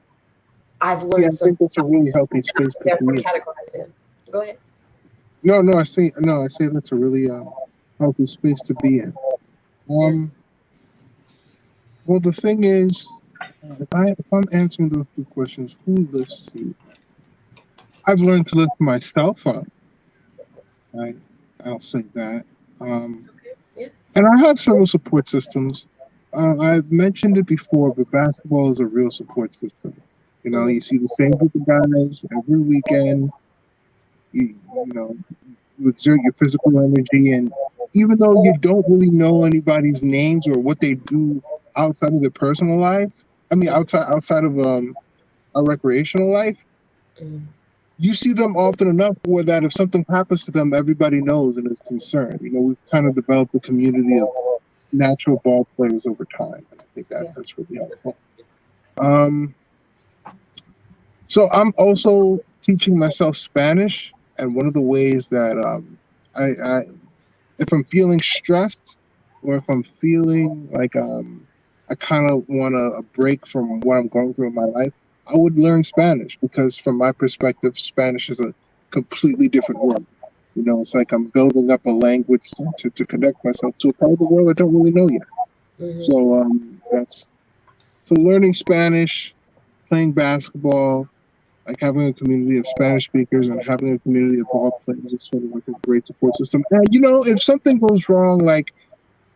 I've learned I something. think that's a really healthy space to Therefore, be in. categorize them. Go ahead. No, I say that's a really healthy space to be in. Well, the thing is, if I'm answering those two questions, who lifts you? I've learned to lift myself up. Right, I'll say that. Yeah. And I have several support systems. I've mentioned it before, but basketball is a real support system. You see the same group of guys every weekend. You know, you exert your physical energy, and even though you don't really know anybody's names or what they do outside of their personal life, I mean, outside of a recreational life, Mm. you see them often enough where that if something happens to them, everybody knows and is concerned. You know, we've kind of developed a community of natural ball players over time, and I think Yeah. that's really helpful. Um, so I'm also teaching myself Spanish, and one of the ways that I if I'm feeling stressed or if I'm feeling like I kind of want a break from what I'm going through in my life, I would learn Spanish because from my perspective, Spanish is a completely different world. You know, it's like I'm building up a language to connect myself to a part of the world I don't really know yet. Mm-hmm. So that's so learning Spanish, playing basketball, like having a community of Spanish speakers and having a community of ball players is sort of like a great support system. And you know, if something goes wrong, like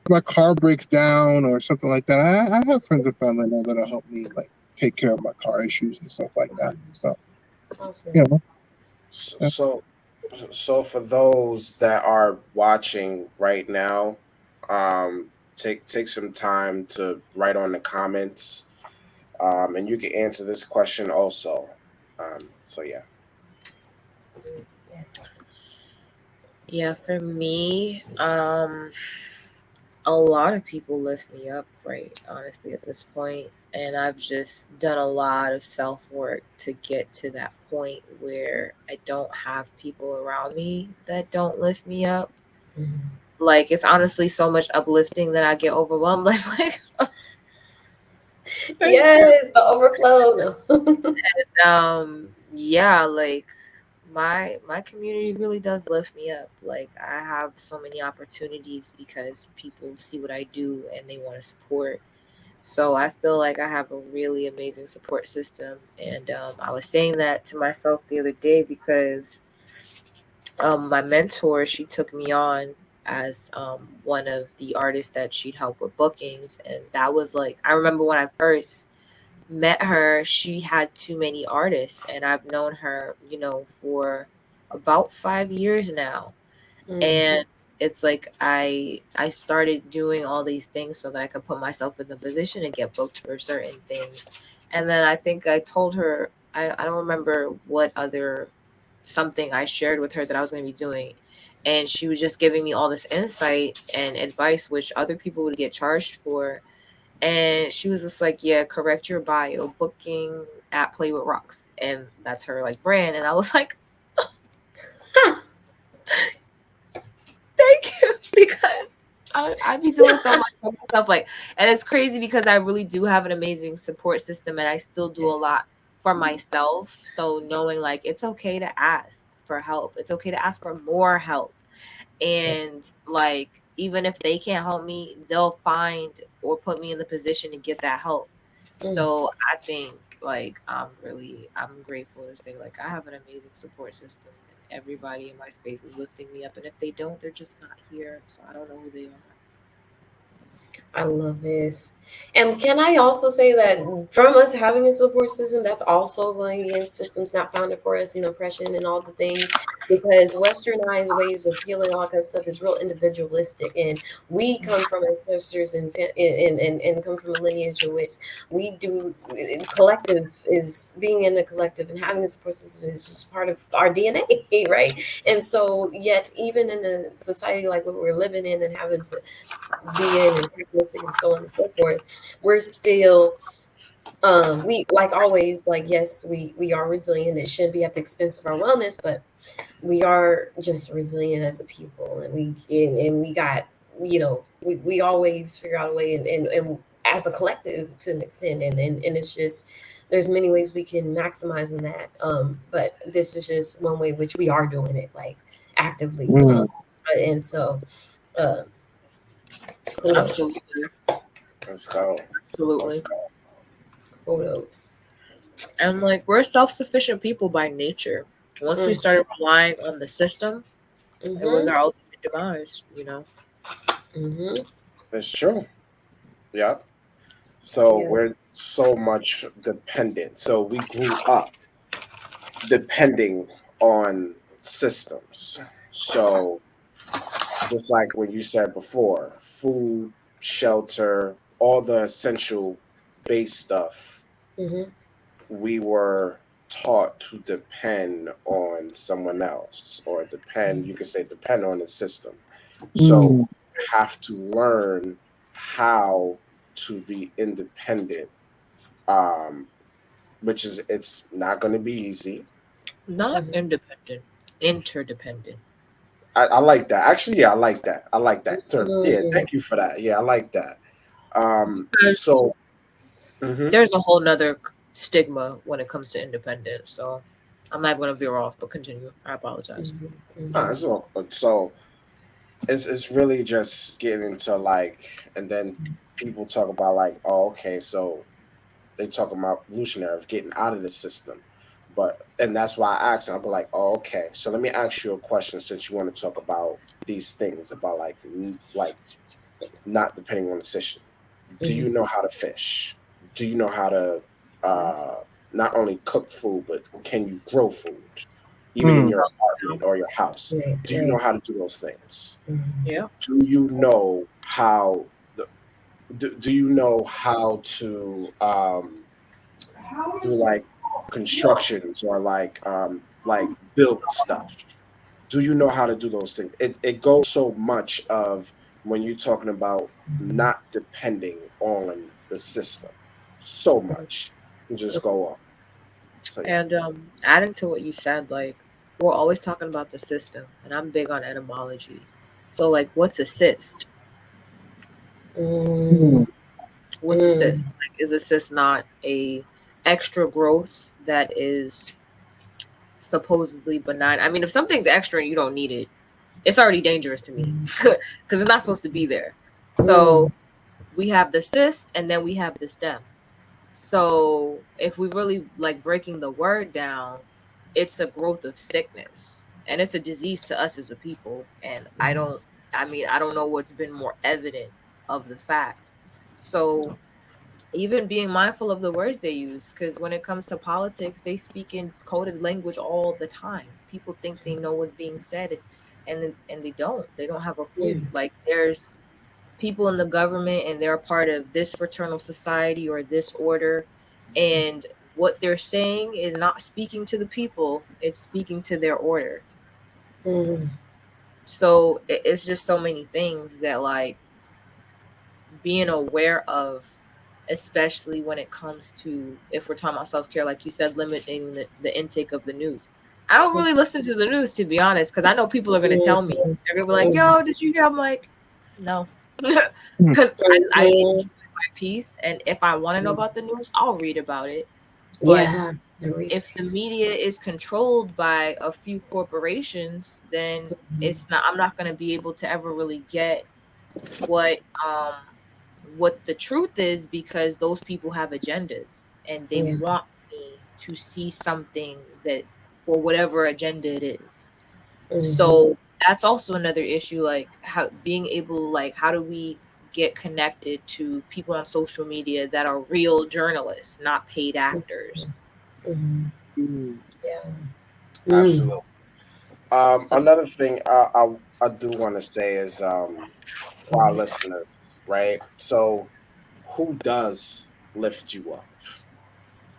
my car breaks down or something like that, I have friends and family now that'll help me like take care of my car issues and stuff like that. So you Awesome. know, So, that's, so, so for those that are watching right now, take some time to write on the comments, and you can answer this question also. So yeah. Yes. Yeah, for me, a lot of people lift me up, right? Honestly, at this point, and I've just done a lot of self work to get to that point where I don't have people around me that don't lift me up. Mm-hmm. Like it's honestly so much uplifting that I get overwhelmed. Like thank you. Yes, the overflow. No. Yeah, like my community really does lift me up. Like I have so many opportunities because people see what I do and they want to support. So I feel like I have a really amazing support system. And I was saying that to myself the other day because my mentor, she took me on as one of the artists that she'd help with bookings. And that was like, I remember when I first met her, she had too many artists. And I've known her, for about 5 years now. Mm. And it's like I started doing all these things so that I could put myself in the position and get booked for certain things. And then I think I told her, I don't remember what other something I shared with her that I was going to be doing, and she was just giving me all this insight and advice which other people would get charged for. And she was just like, yeah, correct your bio, booking at Play with Rocks, and that's her like brand. And I was like, thank you, because I'd be doing so much for myself. Like, and it's crazy because I really do have an amazing support system, and I still do a lot Yes. for myself. So knowing like it's okay to ask for help, it's okay to ask for more help, and like even if they can't help me, they'll find or put me in the position to get that help. Mm. So I think like I'm grateful to say like I have an amazing support system. Everybody in my space is lifting me up, and if they don't, they're just not here. So I don't know who they are. I love this. And can I also say that from us having a support system, that's also going against systems not founded for us and oppression and all the things, because westernized ways of feeling all kind of stuff is real individualistic. And we come from ancestors and come from a lineage in which we do collective is being in the collective and having a support system is just part of our DNA, right? And so yet even in a society like what we're living in and having to be in and practicing and so on and so forth, we're still we like always like yes we are resilient. It shouldn't be at the expense of our wellness, but we are just resilient as a people, and we got we always figure out a way and as a collective to an extent, and it's just there's many ways we can maximize in that, but this is just one way which we are doing it like actively, mm, and so uh kudos. Absolutely, Let's go. absolutely. Let's go. Kudos. And like we're self-sufficient people by nature. Once we Mm. started relying on the system, it was Mm-hmm. our ultimate demise. Mm-hmm. It's true. Yeah. So we're Yes. so much dependent. So we grew up depending on systems. So just like when you said before, food, shelter, all the essential base stuff, Mm-hmm. we were taught to depend on someone else, or depend, you could say depend on the system. So Mm. have to learn how to be independent, um, which is, it's not going to be easy. Not Mm-hmm. independent, interdependent. I like that. Actually, yeah, I like that. I like that. Yeah, Mm-hmm. thank you for that. Yeah, I like that. Because So mhm. there's a whole nother stigma when it comes to independence. So I'm not going to veer off, but continue. I apologize. Nah, it's all, so it's really just getting into like, and then people talk about like, oh, okay, so they talk about evolutionary of getting out of the system. But and that's why I asked, I'll be like, oh, okay. So let me ask you a question, since you want to talk about these things about like like not depending on the system. Do Mm-hmm. you know how to fish? Do you know how to uh not only cook food, but can you grow food? Even in Mm. your apartment or your house. Right, Do you know right. how to do those things? Mm-hmm. Yeah. Do you know how do you know how to do like constructions, or like build stuff? Do you know how to do those things? It goes so much of when you're talking about not depending on the system so much. You just go on. So yeah. And adding to what you said, like, we're always talking about the system, and I'm big on etymology. So, like, what's assist? Mm-hmm. Mm. What's assist? Like, is assist not a extra growth that is supposedly benign? I mean, if something's extra and you don't need it, it's already dangerous to me because it's not supposed to be there. So we have the cyst and then we have the stem. So if we really like breaking the word down, it's a growth of sickness and it's a disease to us as a people. And I don't know what's been more evident of the fact. So even being mindful of the words they use, because when it comes to politics, they speak in coded language all the time. People think they know what's being said, and they don't. They don't have a Yeah. clue. Like there's people in the government, and they're a part of this fraternal society or this order, and what they're saying is not speaking to the people; it's speaking to their order. Mm-hmm. So it's just so many things that like being aware of, especially when it comes to, if we're talking about self-care, like you said, limiting the intake of the news. I don't really listen to the news, to be honest, because I know people are going to tell me. They're going to be like, yo, did you hear? I'm like, no. Mm. Because I Mm-hmm. enjoy my peace, and if I want to know about the news, I'll read about it. But Yeah. The read. if the media is controlled by a few corporations, then I'm not going to be able to ever really get what um what the truth is, because those people have agendas and they Yeah. want me to see something that, for whatever agenda it is. Mm-hmm. So that's also another issue, like how being able, like how do we get connected to people on social media that are real journalists, not paid actors. Mm-hmm. Mm. Yeah. Mm. Absolutely. So Another thing I do want to say is for our listeners, right? So who does lift you up?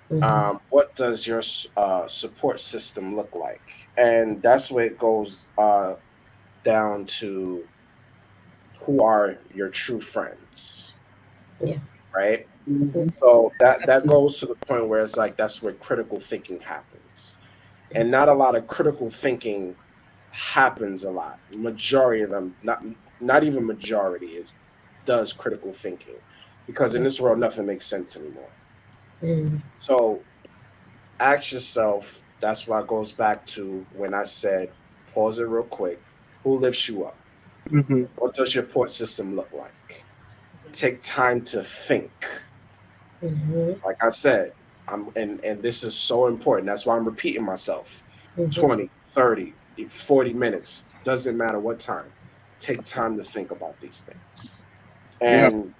Mm-hmm. What does your support system look like? And that's where it goes down to, who are your true friends, Yeah. right? Mhm. So that goes to the point where it's like that's where critical thinking happens, and not a lot of critical thinking happens a lot. Majority of them, not even majority, is does critical thinking, because in this world nothing makes sense anymore. Mm-hmm. So ask yourself. That's why it goes back to when I said, pause it real quick. Who lifts you up? Mhm. What does your support system look like? Take time to think. Mm-hmm. Like I said, and this is so important. That's why I'm repeating myself. Mm-hmm. 20, 30, 40 minutes. Doesn't matter what time. Take time to think about these things. Yeah. And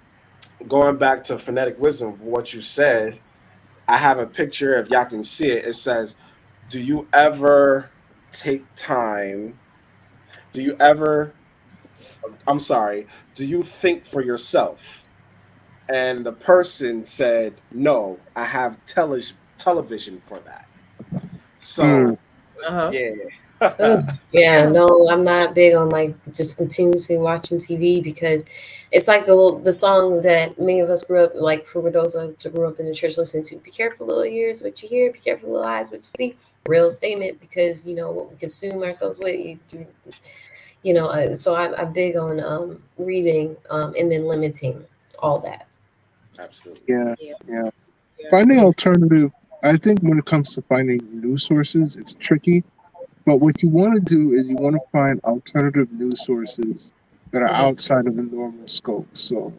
going back to phonetic wisdom for what you said, I have a picture, if y'all can see it. It says, do you ever take time? Do you ever, I'm sorry, do you think for yourself? And the person said, no, I have television for that. Mm, So, Uh-huh. yeah. Ugh, yeah, no, I'm not big on like just continuously watching TV because it's like the song that many of us grew up like for those of us who grew up in the church listening to. Be careful, little ears, what you hear. Be careful, little eyes, what you see. Real statement because you know what we consume ourselves with. So I'm big on reading and then limiting all that. Absolutely. yeah, Yeah. yeah. Yeah. Finding alternative, I think when it comes to finding news sources, it's tricky. But what you want to do is you want to find alternative news sources that are Mhm. outside of the normal scope. So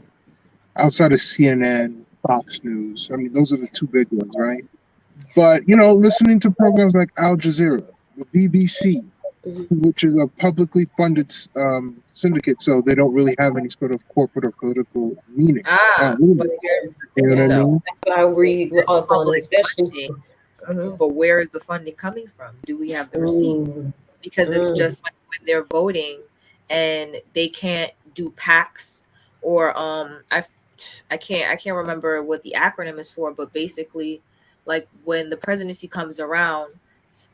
outside of CNN, Fox News. I mean, those are the two big ones, right? But listening to programs like Al Jazeera, the BBC, Mhm. which is a publicly funded syndicate, so they don't really have any sort of corporate or political meaning. But Leanings. here's the You know thing, what I Yeah, though. mean? that's what I It read says up on, public especially. funding, Yeah. but where is the funding coming from? Do we have the receipts? Mm, Because it's mm, just like when they're voting and they can't do PACs or I can't remember what the acronym is for, but basically like when the presidency comes around,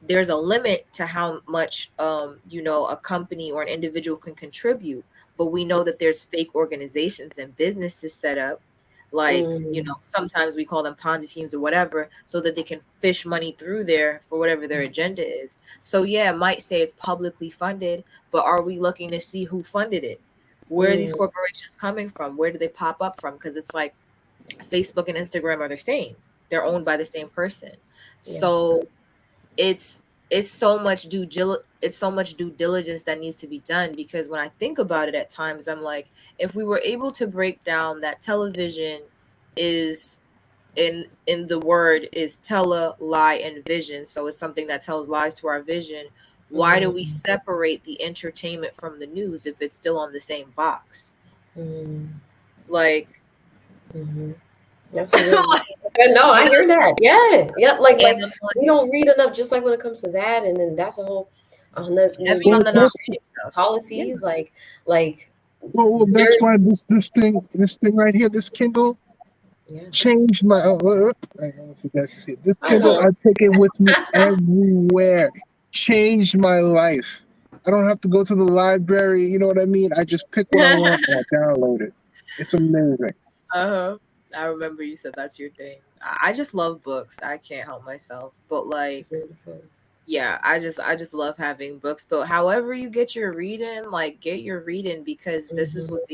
there's a limit to how much a company or an individual can contribute, but we know that there's fake organizations and businesses set up, like mm, sometimes we call them Ponzi schemes or whatever, so that they can fish money through there for whatever their agenda is. So yeah, it might say it's publicly funded, but are we looking to see who funded it? Where are these mm. corporations coming from? Where do they pop up from? Because it's like Facebook and Instagram are the same. They're owned by the same person. Yeah. So it's it's so much due diligence that needs to be done, because when I think about it at times I'm like, if we were able to break down that television is in the word is tele, lie, and vision, so it's something that tells lies to our vision. Why do we Mm, separate the entertainment from the news if it's still on the same box? mm, Like mhm. That's a real. No, I you hear that. Yeah, yeah. Like and I'm like we don't read enough. Just like when it comes to that, and then that's a whole another heavy on Well, the not discussion. that's reading stuff. Yeah. Policies, like well, that's why there's this thing right here, this Kindle yeah. changed my. I don't know if you guys see it. This I Kindle, know. I take it with me everywhere. Changed my life. I don't have to go to the library. You know what I mean? I just pick what I want and I download it. It's amazing. Uh-huh. I remember you said that's your thing. I just love books. I can't help myself. But like, It's wonderful. yeah, I just love having books. But however you get your reading, like get your reading, because this is Hmm. what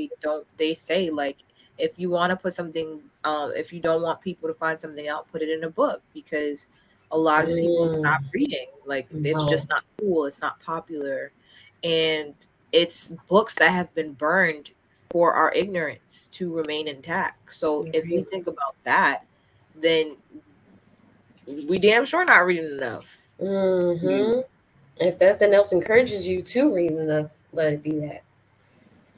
they say. Like if you want to put something, if you don't want people to find something out, put it in a book, because a lot of people Mm, stop reading. Like it's no. just not cool. It's not popular, and it's books that have been burned for our ignorance to remain intact. So if we Mhm. think about that, then we damn sure not reading enough. Mm-hmm. If nothing else encourages you to read enough, let it be that.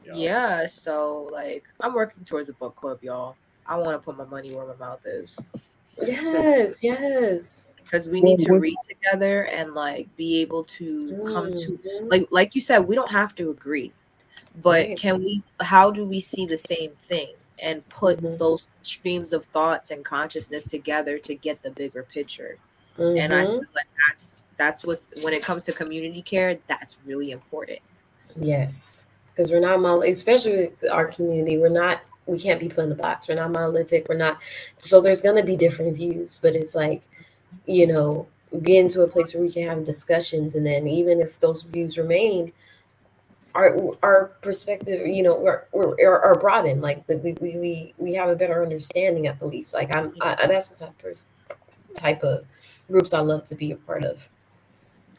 Yup. Yeah, so like I'm working towards a book club, y'all. I want to put my money where my mouth is, Yes, yes. because we Well, need to with read together and like be able to come to, Mm-hmm. like you said, we don't have to agree, but Right. can we, how do we see the same thing and put Mm-hmm. those streams of thoughts and consciousness together to get the bigger picture? And I Mm-hmm. feel like that's what, when it comes to community care, that's really important. Yes, because we're not especially with our community. We can't be put in a box. We're not monolithic. We're not. So there's gonna be different views, but it's like you know, getting to a place where we can have discussions, and then even if those views remain, our perspective, are broadened. Like we have a better understanding at the least. Like that's the type of groups I love to be a part of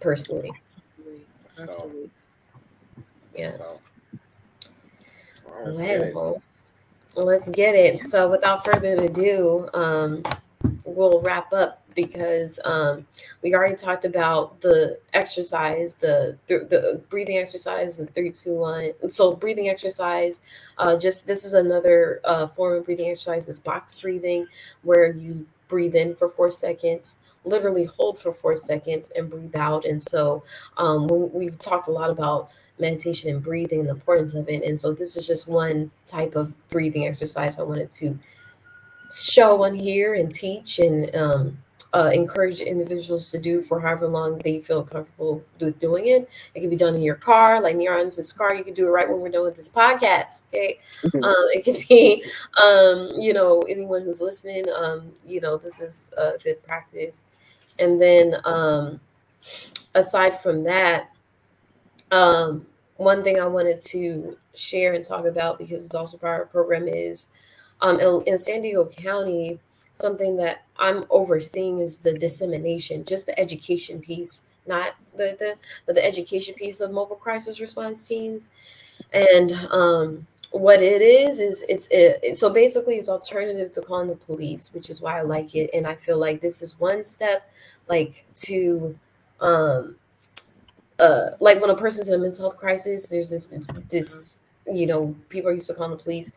personally. Absolutely. Let's go. Absolutely. Let's go. Yes. Well, let's get it. Well, let's get it. So without further ado, we'll wrap up because we already talked about the exercise, the breathing exercise, the 3, 2, 1. So breathing exercise, just this is another form of breathing exercise is box breathing, where you breathe in for 4 seconds, literally hold for 4 seconds and breathe out. And so when we've talked a lot about meditation and breathing and the importance of it. And so this is just one type of breathing exercise I wanted to show on here and teach and encourage individuals to do for however long they feel comfortable with doing it. It can be done in your car, like Neron's his car. You can do it right when we're done with this podcast. Okay. It could be, anyone who's listening, this is a good practice. And then aside from that, one thing I wanted to share and talk about, because it's also part of our program, is in San Diego County, something that I'm overseeing is the dissemination, just the education piece, not but the education piece of mobile crisis response teams. And what it is so basically it's alternative to calling the police, which is why I like it. And I feel like this is one step, like to like when a person's in a mental health crisis, there's this people are used to calling the police.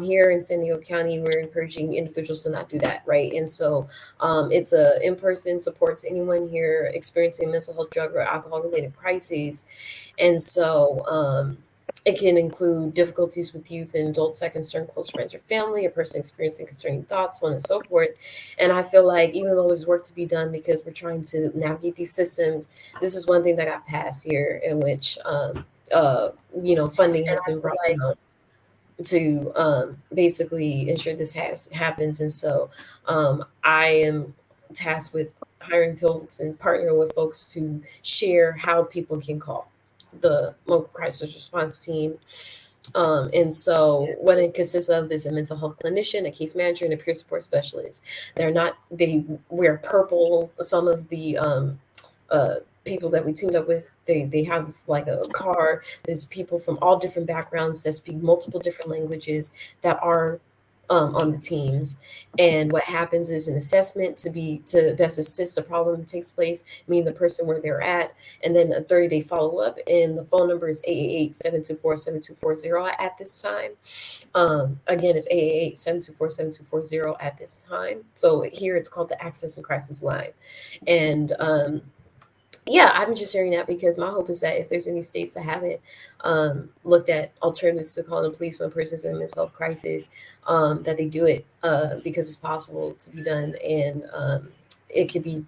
Here in San Diego County, we're encouraging individuals to not do that, right? And so it's a in-person support to anyone here experiencing mental health, drug, or alcohol related crises. And so it can include difficulties with youth and adults that concern close friends or family, a person experiencing concerning thoughts, so on and so forth. And I feel like even though there's work to be done because we're trying to navigate these systems, this is one thing that got passed here, in which funding has been brought in to basically ensure this happens. And so I am tasked with hiring folks and partnering with folks to share how people can call the mobile crisis response team. And so what it consists of is a mental health clinician, a case manager, and a peer support specialist. They wear purple. Some of the people that we teamed up with, they have like a car. There's people from all different backgrounds that speak multiple different languages that are on the teams. And what happens is an assessment to best assist the problem that takes place, meeting the person where they're at, and then a 30-day follow-up. And the phone number is 888-724-7240 at this time. Again, it's 888-724-7240 at this time. So here it's called the Access and Crisis Line. And yeah, I'm just sharing that because my hope is that if there's any states that haven't looked at alternatives to calling the police when a person's in a mental health crisis, that they do it because it's possible to be done. And it could be,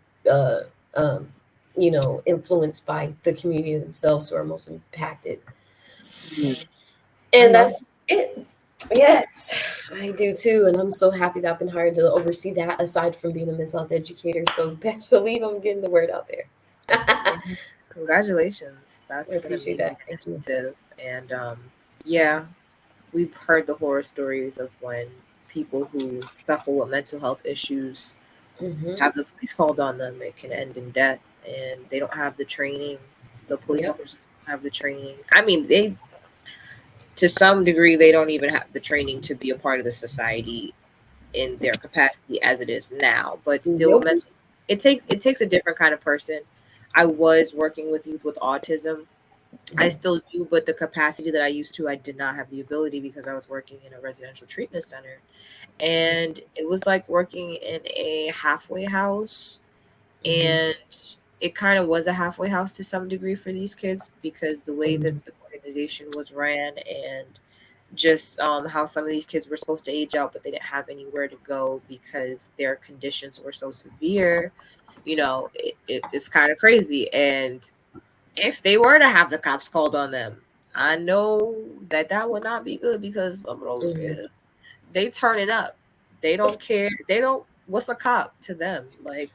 influenced by the community themselves who are most impacted. And that's it. Yes, I do too. And I'm so happy that I've been hired to oversee that aside from being a mental health educator. So best believe I'm getting the word out there. Congratulations. That's I an appreciate amazing that. Thank you. initiative. And yeah, we've heard the horror stories of when people who suffer with mental health issues have the police called on them. It can end in death, and they don't have the training. The police officers don't have the training. I mean, to some degree, they don't even have the training to be a part of the society in their capacity as it is now. But still, it takes a different kind of person. I was working with youth with autism. I still do, but the capacity that I used to, I did not have the ability because I was working in a residential treatment center. And it was like working in a halfway house. And it kind of was a halfway house to some degree for these kids because the way that the organization was ran and just how some of these kids were supposed to age out, but they didn't have anywhere to go because their conditions were so severe. It's kind of crazy. And if they were to have the cops called on them, I know that would not be good because some of those kids, they turn it up. They don't care. What's a cop to them? Like,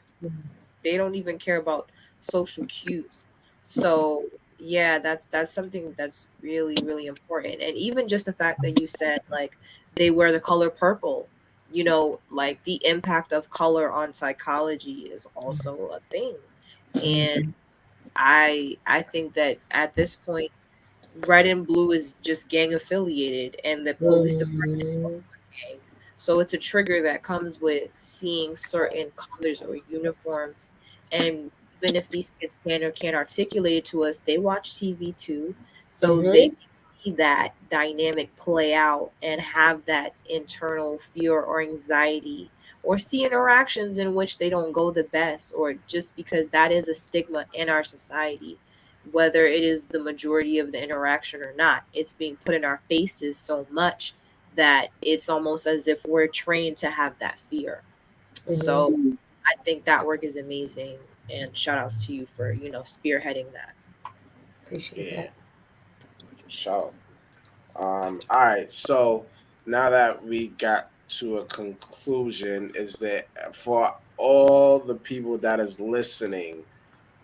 they don't even care about social cues. So yeah, that's something that's really, really important. And even just the fact that you said like they wear the color purple, like the impact of color on psychology is also a thing. And I think that at this point, red and blue is just gang affiliated, and the police department is also a gang. So it's a trigger that comes with seeing certain colors or uniforms. And even if these kids can or can't articulate it to us, they watch TV too. So they see that dynamic play out and have that internal fear or anxiety, or see interactions in which they don't go the best, or just because that is a stigma in our society, whether it is the majority of the interaction or not, it's being put in our faces so much that it's almost as if we're trained to have that fear. So I think that work is amazing, and shout outs to you for, spearheading that. Appreciate Yeah, that. for sure. All right. So now that we got to a conclusion, is that for all the people that is listening,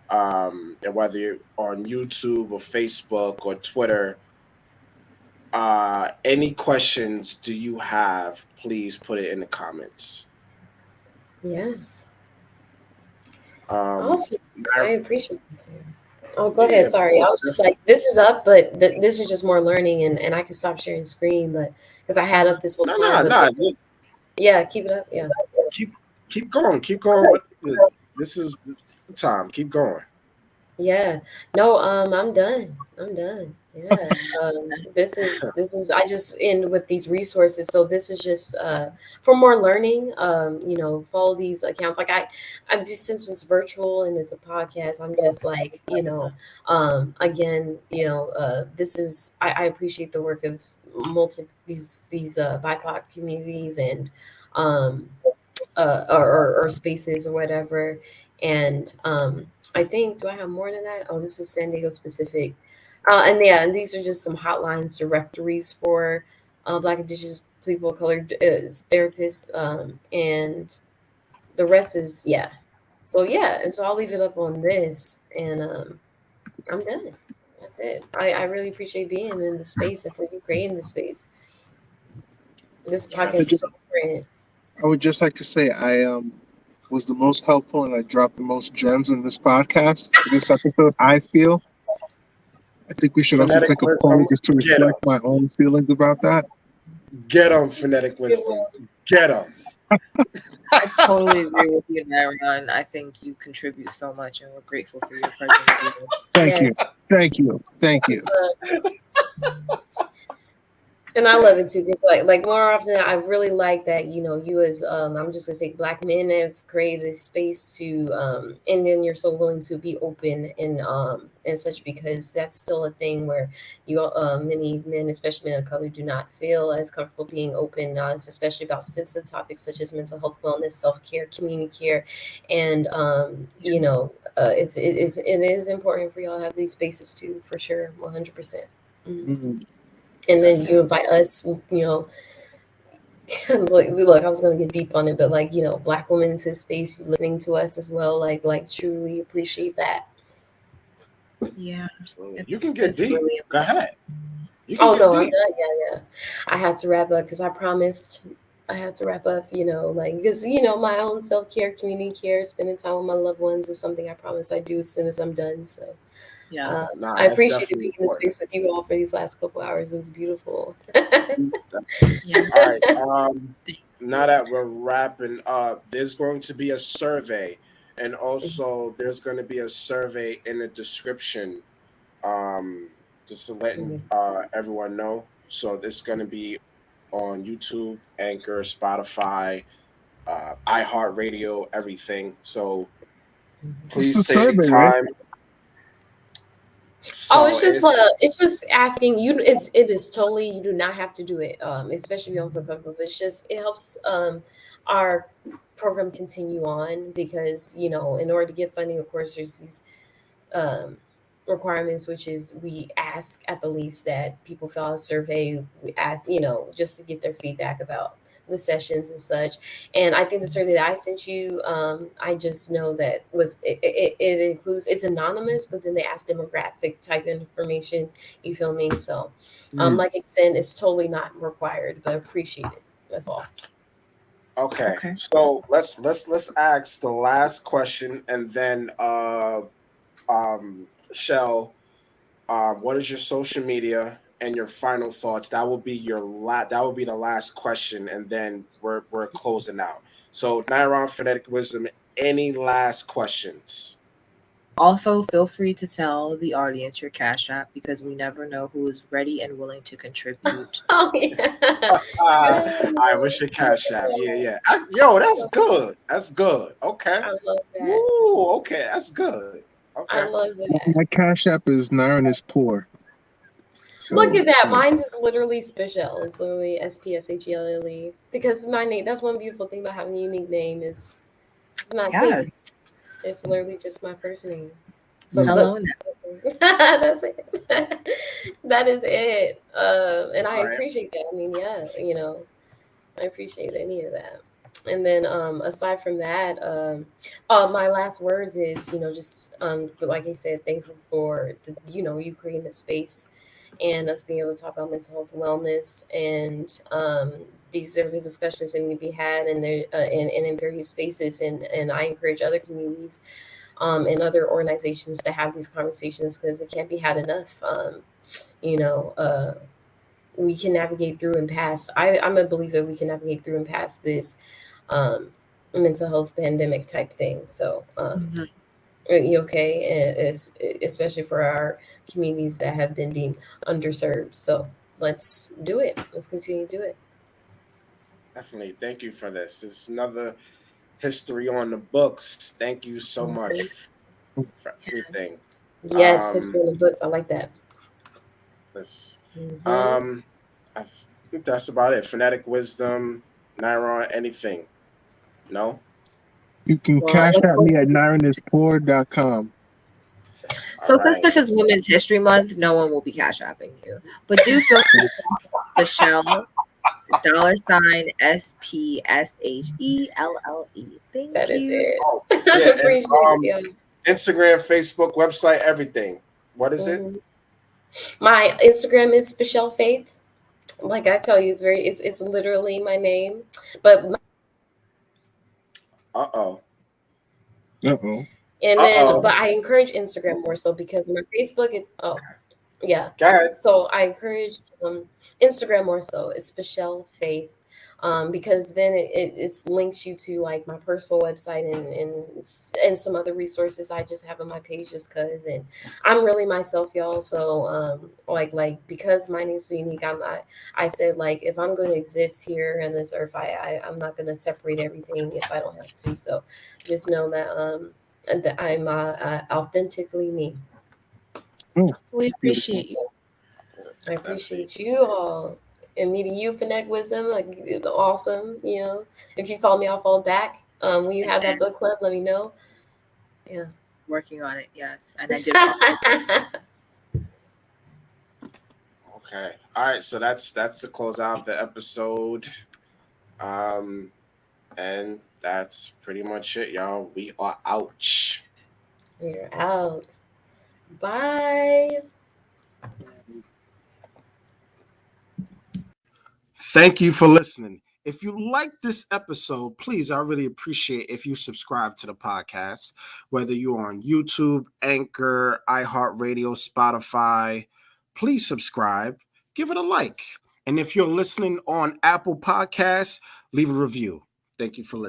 and whether you're on YouTube or Facebook or Twitter, any questions do you have? Please put it in the comments. Yes. Um, Awesome. I appreciate this. Oh, go ahead. yeah, Sorry. I was just like, this is up, but this is just more learning, and I can stop sharing screen, but because I had up this whole time, but yeah, keep it up. Yeah. keep keep going, keep going. This is the time. Keep going. Yeah. No, I'm done. I'm done. Yeah. This is I just end with these resources. So this is just for more learning. Follow these accounts. Like I'm just, since it's virtual and it's a podcast, I'm just like, again, this is I appreciate the work of multiple these BIPOC communities and um or spaces or whatever. And I think, do I have more than that? Oh, this is San Diego specific. And yeah, and these are just some hotlines, directories for Black, Indigenous people, colored therapists, and the rest is, yeah. So yeah, and so I'll leave it up on this, and I'm done. That's it. I really appreciate being in the space and for you creating the space. This podcast is Yes. so great. I would just like to say I was the most helpful and I dropped the most gems in this podcast for this episode. I feel. I think we should also Phonetic take a poll wisdom, just to get reflect my own feelings about that. Get them, phonetic wisdom. Get them. I totally agree with you, Naron. I think you contribute so much, and we're grateful for your presence here. Thank Yeah. you. Thank you. Thank you. And I love it too, because like more often, I really like that, you as I'm just gonna say Black men have created a space to and then you're so willing to be open and such, because that's still a thing where many men, especially men of color, do not feel as comfortable being open, especially about sensitive topics such as mental health, wellness, self-care, community care. And it is important for y'all to have these spaces too, for sure, 100%. Mm. And then you invite us, look, I was gonna get deep on it, but like, Black women into space, you listening to us as well, like truly appreciate that. Yeah, Absolutely. You can get deep. Really Go ahead. You can Oh get no, I'm deep. done. Yeah. I had to wrap up because I promised I had to wrap up, like, because my own self-care, community care, spending time with my loved ones is something I promise I do as soon as I'm done. So yes. I That's appreciated definitely being in the important. space with you all for these last couple hours. It was beautiful. Yeah. All right. Now that we're wrapping up, there's going to be a survey, and also there's going to be a survey in the description. Just to let everyone know. So this is going to be on YouTube, Anchor, Spotify, iHeartRadio, everything. So What's the please take survey, Ray? time. Oh, So it's just asking you. It is totally, you do not have to do it. Especially if you don't feel comfortable. It's just, it helps our program continue on, because in order to get funding, of course, there's these um requirements, which is we ask at the least that people fill out a survey. We ask, just to get their feedback about the sessions and such. And I think the survey that I sent you, I just know that it includes, it's anonymous, but then they ask demographic type information. You feel me? So, Mm. like I said, it's totally not required, but appreciate it. That's all. okay. Okay. So let's ask the last question, and then Shell, what is your social media and your final thoughts? That will be that will be the last question, and then we're closing out. So Nairon, phonetic wisdom, any last questions? Also, feel free to tell the audience your Cash App because we never know who is ready and willing to contribute. Oh yeah. All right, what's your cash app? Yeah. Yo, that's good. That's good. Okay. I love that. Ooh, okay, that's good. I Okay. love that. My Cash App is Naren is poor. So Look at that. Mine is literally Spshelle. It's literally Spshelle. Because my name, that's one beautiful thing about having a unique name is it's not Yes. taped. It's literally just my first name. So Mm. Hello. that's it. That is it. And I All right. appreciate that. I mean, yeah, I appreciate any of that. And then aside from that, my last words is, just like I said, thankful for you creating the space and us being able to talk about mental health and wellness. And these are the discussions that need to be had and they're and in various spaces. And I encourage other communities and other organizations to have these conversations because it can't be had enough. You know, we can navigate through and past. I'm a believer we can navigate through and past this mental health pandemic type thing. So, okay, especially for our communities that have been deemed underserved. So let's do it. Let's continue to do it. Definitely. Thank you for this. It's another history on the books. Thank you so much for everything. Yes, history in the books. I like that. This, Mhm. I think that's about it. Phonetic wisdom, Niron, anything. No? You can Well, I Cash look App forward me at to NarenIsPoor.com. All So since right. this is Women's History Month, no one will be Cash Apping you. But do feel free to Spshelle $SPSHELLE. Thank that is you. it. Oh, I yeah. appreciate And it. Yeah. Instagram, Facebook, website, everything. What is it? Mhm. My Instagram is Spshelle Faith. Like I tell you, it's literally my name, but Uh-oh. Uh-oh. and then Uh-oh. but I encourage Instagram more so because my Facebook it's yeah. Go ahead. So I encourage Instagram more so. It's Spshelle Faith. Because then it links you to like my personal website and some other resources I just have on my page just cause and I'm really myself, y'all. So like because my name's so unique, I said like if I'm gonna exist here on this earth, I'm not gonna separate everything if I don't have to. So just know that I'm authentically me. Oh, We beautiful. appreciate you. I Definitely. appreciate you all and meeting you, Connect Wisdom. Like it's awesome. If you follow me, I'll follow back. When you have that book club, let me know. Yeah. Working on it, yes. And I did follow. Okay. All right. So that's to close out the episode. And that's pretty much it, y'all. We are out. We're out. Bye. Thank you for listening. If you like this episode, please, I really appreciate if you subscribe to the podcast, whether you're on YouTube, Anchor, iHeartRadio, Spotify. Please subscribe, give it a like. And if you're listening on Apple Podcasts, leave a review. Thank you for listening.